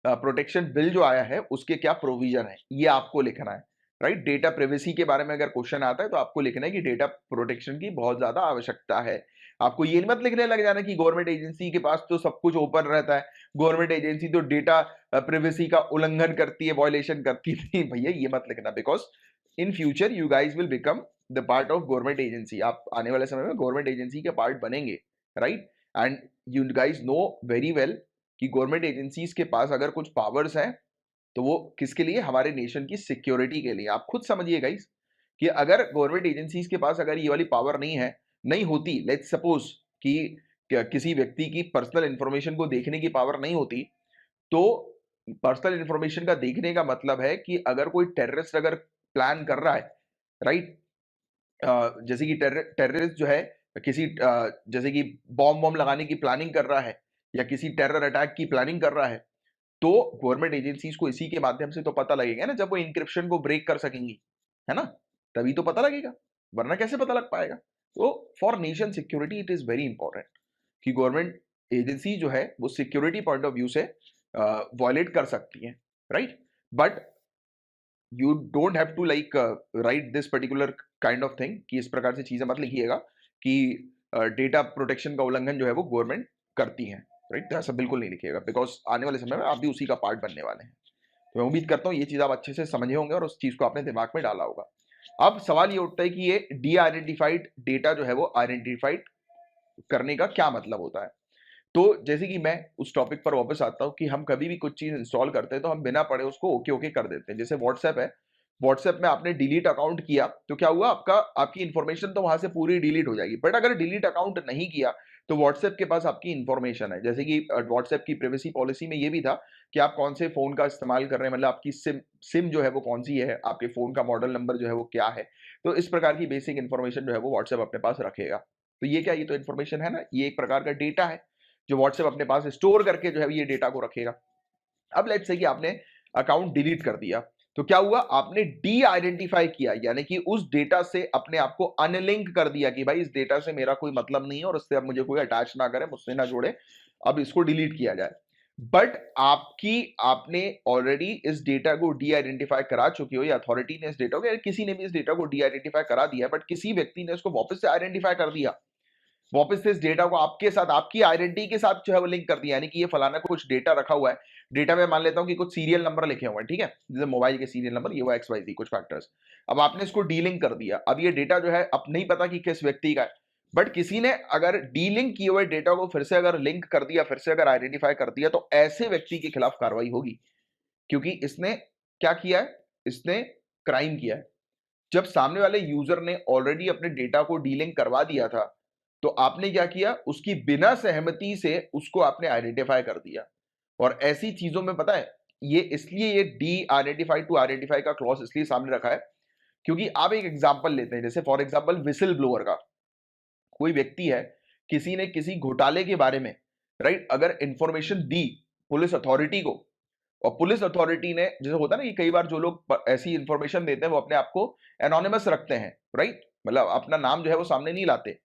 प्रोटेक्शन बिल जो आया है उसके क्या प्रोविजन है, ये आपको लिखना है, राइट। डेटा प्राइवेसी के बारे में अगर क्वेश्चन आता है तो आपको लिखना है कि डेटा प्रोटेक्शन की बहुत ज्यादा आवश्यकता है। आपको ये मत लिखने लग जाना कि गवर्नमेंट एजेंसी के पास तो सब कुछ ओपन रहता है, गवर्नमेंट एजेंसी तो डेटा प्राइवेसी का उल्लंघन करती है, वायलेशन करती है। भैया ये मत लिखना, because in future you guys will become the part of government agency. आप आने वाले समय में गवर्नमेंट एजेंसी के पार्ट बनेंगे, right. And you guys know very well कि गवर्नमेंट एजेंसीज के पास अगर कुछ पावर्स हैं तो वो किसके लिए, हमारे नेशन की सिक्योरिटी के लिए। आप खुद समझिए गाइज कि अगर गवर्नमेंट एजेंसीज के पास अगर ये वाली पावर नहीं है, नहीं होती, लेट्स सपोज कि किसी व्यक्ति की पर्सनल इंफॉर्मेशन को देखने की पावर नहीं होती, तो पर्सनल इंफॉर्मेशन का देखने का मतलब है कि अगर कोई टेररिस्ट अगर प्लान कर रहा है, राइट, जैसे कि टेररिस्ट जो है किसी जैसे कि बॉम्ब बॉम्ब लगाने की प्लानिंग कर रहा है या किसी टेरर अटैक की प्लानिंग कर रहा है, तो गवर्नमेंट एजेंसीज को इसी के माध्यम से तो पता लगेगा ना, जब वो इंक्रिप्शन को ब्रेक कर सकेंगी, है ना, तभी तो पता लगेगा, वरना कैसे पता लग पाएगा। तो for nation security it is very important कि गवर्नमेंट एजेंसी जो है वो सिक्योरिटी पॉइंट ऑफ व्यू से वायलेट कर सकती है, right. But you don't have to like write this particular kind of thing कि इस प्रकार से चीजें मत लिखिएगा कि डेटा प्रोटेक्शन का उल्लंघन जो है वो गवर्नमेंट करती है, राइट। तो ऐसा बिल्कुल नहीं लिखिएगा, बिकॉज आने वाले समय में आप भी उसी का पार्ट बनने वाले हैं। तो मैं उम्मीद करता हूँ ये चीज आप अच्छे से समझे होंगे और उस चीज को आपने दिमाग में डाला होगा। अब सवाल ये उठता है कि ये डी आइडेंटिफाइड डेटा जो है वो आइडेंटिफाइड करने का क्या मतलब होता है। तो जैसे कि मैं उस टॉपिक पर वापस आता हूँ कि हम कभी भी कुछ चीज इंस्टॉल करते हैं तो हम बिना पढ़े उसको ओके ओके कर देते हैं। जैसे व्हाट्सएप है, व्हाट्सएप में आपने डिलीट अकाउंट किया तो क्या हुआ, आपकी इंफॉर्मेशन तो वहां से पूरी डिलीट हो जाएगी। बट अगर डिलीट अकाउंट नहीं किया तो व्हाट्सएप के पास आपकी इंफॉर्मेशन है। जैसे कि व्हाट्सएप की प्राइवेसी पॉलिसी में ये भी था कि आप कौन से फोन का इस्तेमाल कर रहे हैं, मतलब आपकी सिम जो है वो कौन सी है, आपके फोन का मॉडल नंबर जो है वो क्या है। तो इस प्रकार की बेसिक इंफॉर्मेशन जो है वो व्हाट्सएप अपने पास रखेगा। तो ये क्या, ये तो इन्फॉर्मेशन है ना, ये एक प्रकार का डेटा है जो व्हाट्सएप अपने पास स्टोर करके जो है ये डेटा को रखेगा। अब लेट्स से कि आपने अकाउंट डिलीट कर दिया, तो क्या हुआ, आपने डी आइडेंटिफाई किया, यानी कि उस डेटा से अपने आप को अनलिंक कर दिया कि भाई इस डेटा से मेरा कोई मतलब नहीं है और इससे अब मुझे कोई अटैच ना करे, मुझसे ना जोड़े, अब इसको डिलीट किया जाए। बट आपने ऑलरेडी इस डेटा को डी आइडेंटिफाई करा चुके हो, या अथॉरिटी ने इस डेटा को, या किसी ने भी इस डेटा को डी आइडेंटिफाई करा दिया, बट किसी व्यक्ति ने इसको वापस से आइडेंटिफाई कर दिया, वापस से इस डेटा को आपके साथ, आपकी आइडेंटिटी के साथ जो है वो लिंक कर दिया। यानी कि ये फलाना कुछ डेटा रखा हुआ है, डेटा में मान लेता हूं कि कुछ सीरियल नंबर लिखे हुए हैं, ठीक है, जैसे मोबाइल के सीरियल नंबर, ये वो XYZ कुछ फैक्टर्स। अब आपने इसको डीलिंक कर दिया, अब ये डेटा जो है अब नहीं पता कि किस व्यक्ति का है, बट किसी ने अगर डीलिंक किए हुए डेटा को फिर से अगर लिंक कर दिया, फिर से अगर आइडेंटिफाई कर दिया, तो ऐसे व्यक्ति के खिलाफ कार्रवाई होगी, क्योंकि इसने क्या किया है, इसने क्राइम किया है। जब सामने वाले यूजर ने ऑलरेडी अपने डेटा को डीलिंक करवा दिया था, तो आपने क्या किया, उसकी बिना सहमति से उसको आपने आइडेंटिफाई कर दिया। और ऐसी चीजों में पता है, ये इसलिए ये डी आइडेंटिफाई टू आइडेंटिफाई का क्लॉज इसलिए सामने रखा है, क्योंकि आप एक एग्जांपल लेते हैं, जैसे फॉर एग्जांपल विसिल ब्लोअर का। कोई व्यक्ति है, किसी ने किसी घोटाले के बारे में, राइट, अगर इंफॉर्मेशन दी पुलिस अथॉरिटी को, और पुलिस अथॉरिटी ने, जैसे होता है ना कि कई बार जो लोग ऐसी इंफॉर्मेशन देते हैं वो अपने आप को एनोनिमस रखते हैं, राइट, मतलब अपना नाम जो है वो सामने नहीं लाते,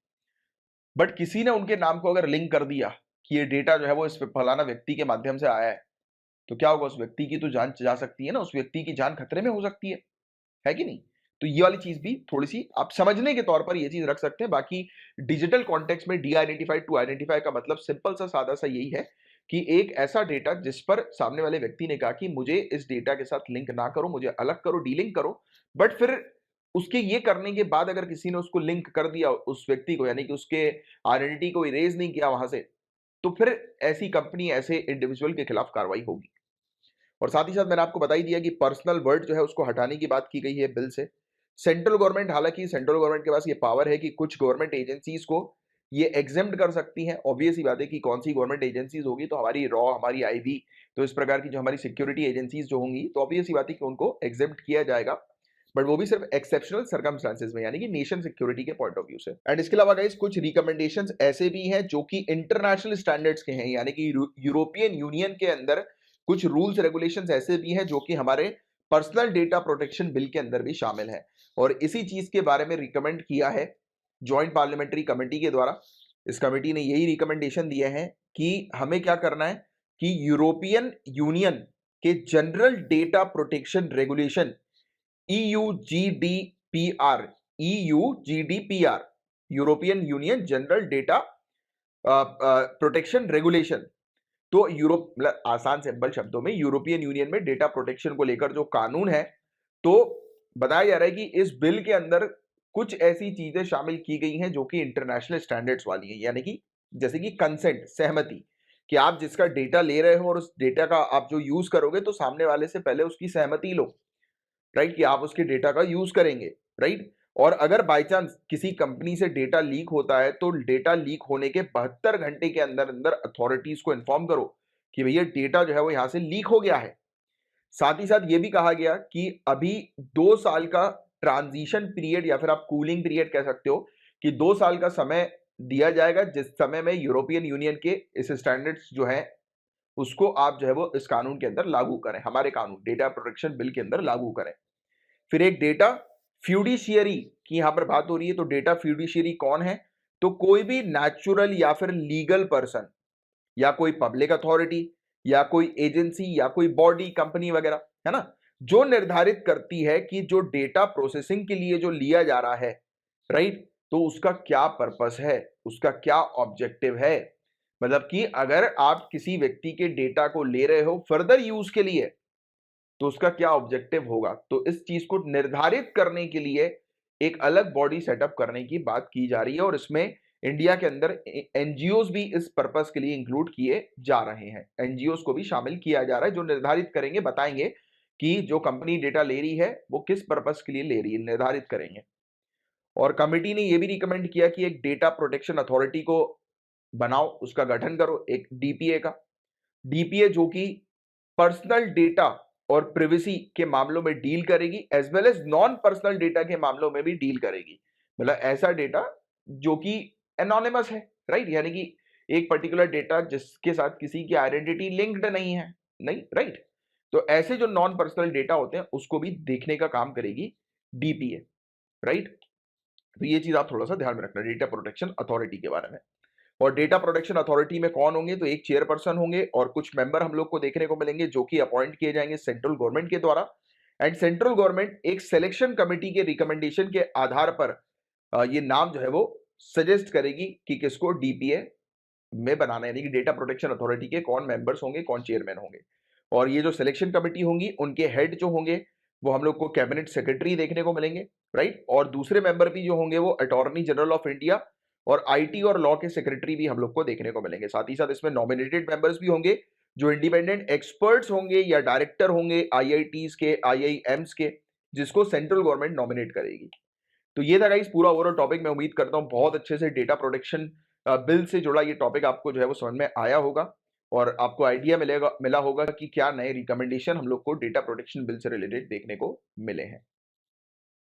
बट किसी ने उनके नाम को अगर लिंक कर दिया कि ये डेटा जो है वो इस फलाना व्यक्ति के माध्यम से आया है, तो क्या होगा, उस व्यक्ति की तो जान जा सकती है ना, उस व्यक्ति की जान खतरे में हो सकती है कि नहीं? तो ये वाली चीज भी थोड़ी सी आप समझने के तौर पर ये चीज रख सकते हैं। बाकी डिजिटल कॉन्टेक्स्ट में डी आइडेंटिफाई टू आइडेंटिफाई का मतलब सिंपल सा सादा सा यही है कि एक ऐसा डेटा जिस पर सामने वाले व्यक्ति ने कहा कि मुझे इस डेटा के साथ लिंक ना करो, मुझे अलग करो, डीलिंक करो, बट फिर उसके ये करने के बाद अगर किसी ने उसको लिंक कर दिया उस व्यक्ति को, यानी कि उसके आइडेंटिटी को इरेज नहीं किया वहां से, तो फिर ऐसी कंपनी, ऐसे इंडिविजुअल के खिलाफ कार्रवाई होगी। और साथ ही साथ मैंने आपको बता ही दिया कि पर्सनल वर्ड जो है उसको हटाने की बात की गई है बिल से। सेंट्रल गवर्नमेंट, हालांकि सेंट्रल गवर्नमेंट के पास ये पावर है कि कुछ गवर्नमेंट एजेंसीज को ये एग्जेम्प्ट कर सकती हैं। ऑब्वियस ही बात है कि कौन सी गवर्नमेंट एजेंसीज होगी, तो हमारी रॉ, हमारी आईबी, तो इस प्रकार की जो हमारी सिक्योरिटी एजेंसीज जो होंगी, तो ऑब्वियस ही बात है कि उनको एग्जेम्प्ट किया जाएगा, बट वो भी सिर्फ एक्सेप्शनल सर्कमस्टांसेस में, यानी कि नेशन सिक्योरिटी के पॉइंट ऑफ व्यू से। एंड इसके अलावा गाइस कुछ रिकमेंडेशंस ऐसे भी हैं जो कि इंटरनेशनल स्टैंडर्ड्स के हैं, यानी कि यूरोपियन यूनियन के अंदर कुछ रूल्स रेगुलेशंस ऐसे भी हैं जो कि हमारे पर्सनल डेटा प्रोटेक्शन बिल के अंदर भी शामिल है। और इसी चीज के बारे में रिकमेंड किया है जॉइंट पार्लियामेंट्री कमेटी के द्वारा। इस कमेटी ने यही रिकमेंडेशन दिए हैं कि हमें क्या करना है कि यूरोपियन यूनियन के general data protection regulation EUGDPR, EUGDPR, European union general data protection regulation, तो यूरोप, मतलब आसान सिंपल शब्दों में यूरोपियन यूनियन में डेटा प्रोटेक्शन को लेकर जो कानून है, तो बताया जा रहा है कि इस बिल के अंदर कुछ ऐसी चीजें शामिल की गई हैं जो कि इंटरनेशनल स्टैंडर्ड्स वाली हैं, यानी कि जैसे कि कंसेंट, सहमति, कि आप जिसका डेटा ले रहे हो और उस डेटा का आप जो यूज करोगे, तो सामने वाले से पहले उसकी सहमति लो, राइट, कि आप उसके डेटा का यूज करेंगे, राइट। और अगर बाय चांस किसी कंपनी से डेटा लीक होता है, तो डेटा लीक होने के 72 घंटे के अंदर अंदर अथॉरिटीज को इन्फॉर्म करो कि भैया डेटा जो है वो यहां से लीक हो गया है। साथ ही साथ ये भी कहा गया कि अभी 2 साल का ट्रांजिशन पीरियड, या फिर आप कूलिंग पीरियड कह सकते हो, कि 2 साल का समय दिया जाएगा, जिस समय में यूरोपियन यूनियन के इस स्टैंडर्ड्स जो है उसको आप जो है वो इस कानून के अंदर लागू करें, हमारे कानून डेटा प्रोटेक्शन बिल के अंदर लागू करें। फिर एक डेटा फ्यूडिशियरी की यहां पर बात हो रही है, तो डेटा फ्यूडिशियरी कौन है, तो कोई भी नेचुरल या फिर लीगल पर्सन, या कोई पब्लिक अथॉरिटी, या कोई एजेंसी, या कोई बॉडी, कंपनी वगैरह, है ना, जो निर्धारित करती है कि जो डेटा प्रोसेसिंग के लिए जो लिया जा रहा है, राइट, तो उसका क्या पर्पस है, उसका क्या ऑब्जेक्टिव है। मतलब कि अगर आप किसी व्यक्ति के डेटा को ले रहे हो फर्दर यूज के लिए, तो उसका क्या ऑब्जेक्टिव होगा, तो इस चीज को निर्धारित करने के लिए एक अलग बॉडी सेटअप करने की बात की जा रही है। और इसमें इंडिया के अंदर एनजीओस भी इस पर्पस के लिए इंक्लूड किए जा रहे हैं, एनजीओस को भी शामिल किया जा रहा है, जो निर्धारित करेंगे, बताएंगे कि जो कंपनी डेटा ले रही है वो किस पर्पस के लिए ले रही है, निर्धारित करेंगे। और कमिटी ने यह भी रिकमेंड किया कि एक डेटा प्रोटेक्शन अथॉरिटी को बनाओ, उसका गठन करो, एक डीपीए का, डीपीए जो कि पर्सनल डेटा और प्रिवेसी के मामलों में डील करेगी, as well as non personal data के मामलों में भी डील करेगी। मतलब ऐसा डेटा जो कि एनोनिमस है, राइट, यानी कि एक पर्टिकुलर डेटा जिसके साथ किसी की आइडेंटिटी लिंक्ड नहीं है, नहीं, राइट, तो ऐसे जो नॉन पर्सनल डेटा होते हैं उसको भी देखने का काम करेगी डीपीए, राइट। तो ये चीज आप थोड़ा सा ध्यान में रखना डेटा प्रोटेक्शन अथॉरिटी के बारे में। और डेटा प्रोटेक्शन अथॉरिटी में कौन होंगे, तो एक चेयरपर्सन होंगे और कुछ मेंबर हम लोग को देखने को मिलेंगे जो कि अपॉइंट किए जाएंगे सेंट्रल गवर्नमेंट के द्वारा। एंड सेंट्रल गवर्नमेंट एक सिलेक्शन कमेटी के रिकमेंडेशन के आधार पर ये नाम जो है वो सजेस्ट करेगी कि किसको डीपीए में बनाना है, यानी कि डेटा प्रोटेक्शन अथॉरिटी के कौन मेंबर्स होंगे, कौन चेयरमैन होंगे। और ये जो सिलेक्शन कमेटी होंगी उनके हेड जो होंगे वो हम लोग को कैबिनेट सेक्रेटरी देखने को मिलेंगे, राइट। और दूसरे मेंबर भी जो होंगे वो अटॉर्नी जनरल ऑफ इंडिया और आईटी और लॉ के सेक्रेटरी भी हम लोग को देखने को मिलेंगे। साथ ही साथ इसमें नॉमिनेटेड मेंबर्स भी होंगे जो इंडिपेंडेंट एक्सपर्ट्स होंगे या डायरेक्टर होंगे आईआईटीज के, आईआईएम्स के, जिसको सेंट्रल गवर्नमेंट नॉमिनेट करेगी। तो ये था गाइस पूरा ओवरऑल टॉपिक। मैं उम्मीद करता हूँ बहुत अच्छे से डेटा प्रोटेक्शन बिल से जुड़ा ये टॉपिक आपको जो है वो समझ में आया होगा और आपको आइडिया मिला होगा कि क्या नए रिकमेंडेशन हम लोग को डेटा प्रोटेक्शन बिल से रिलेटेड देखने को मिले हैं।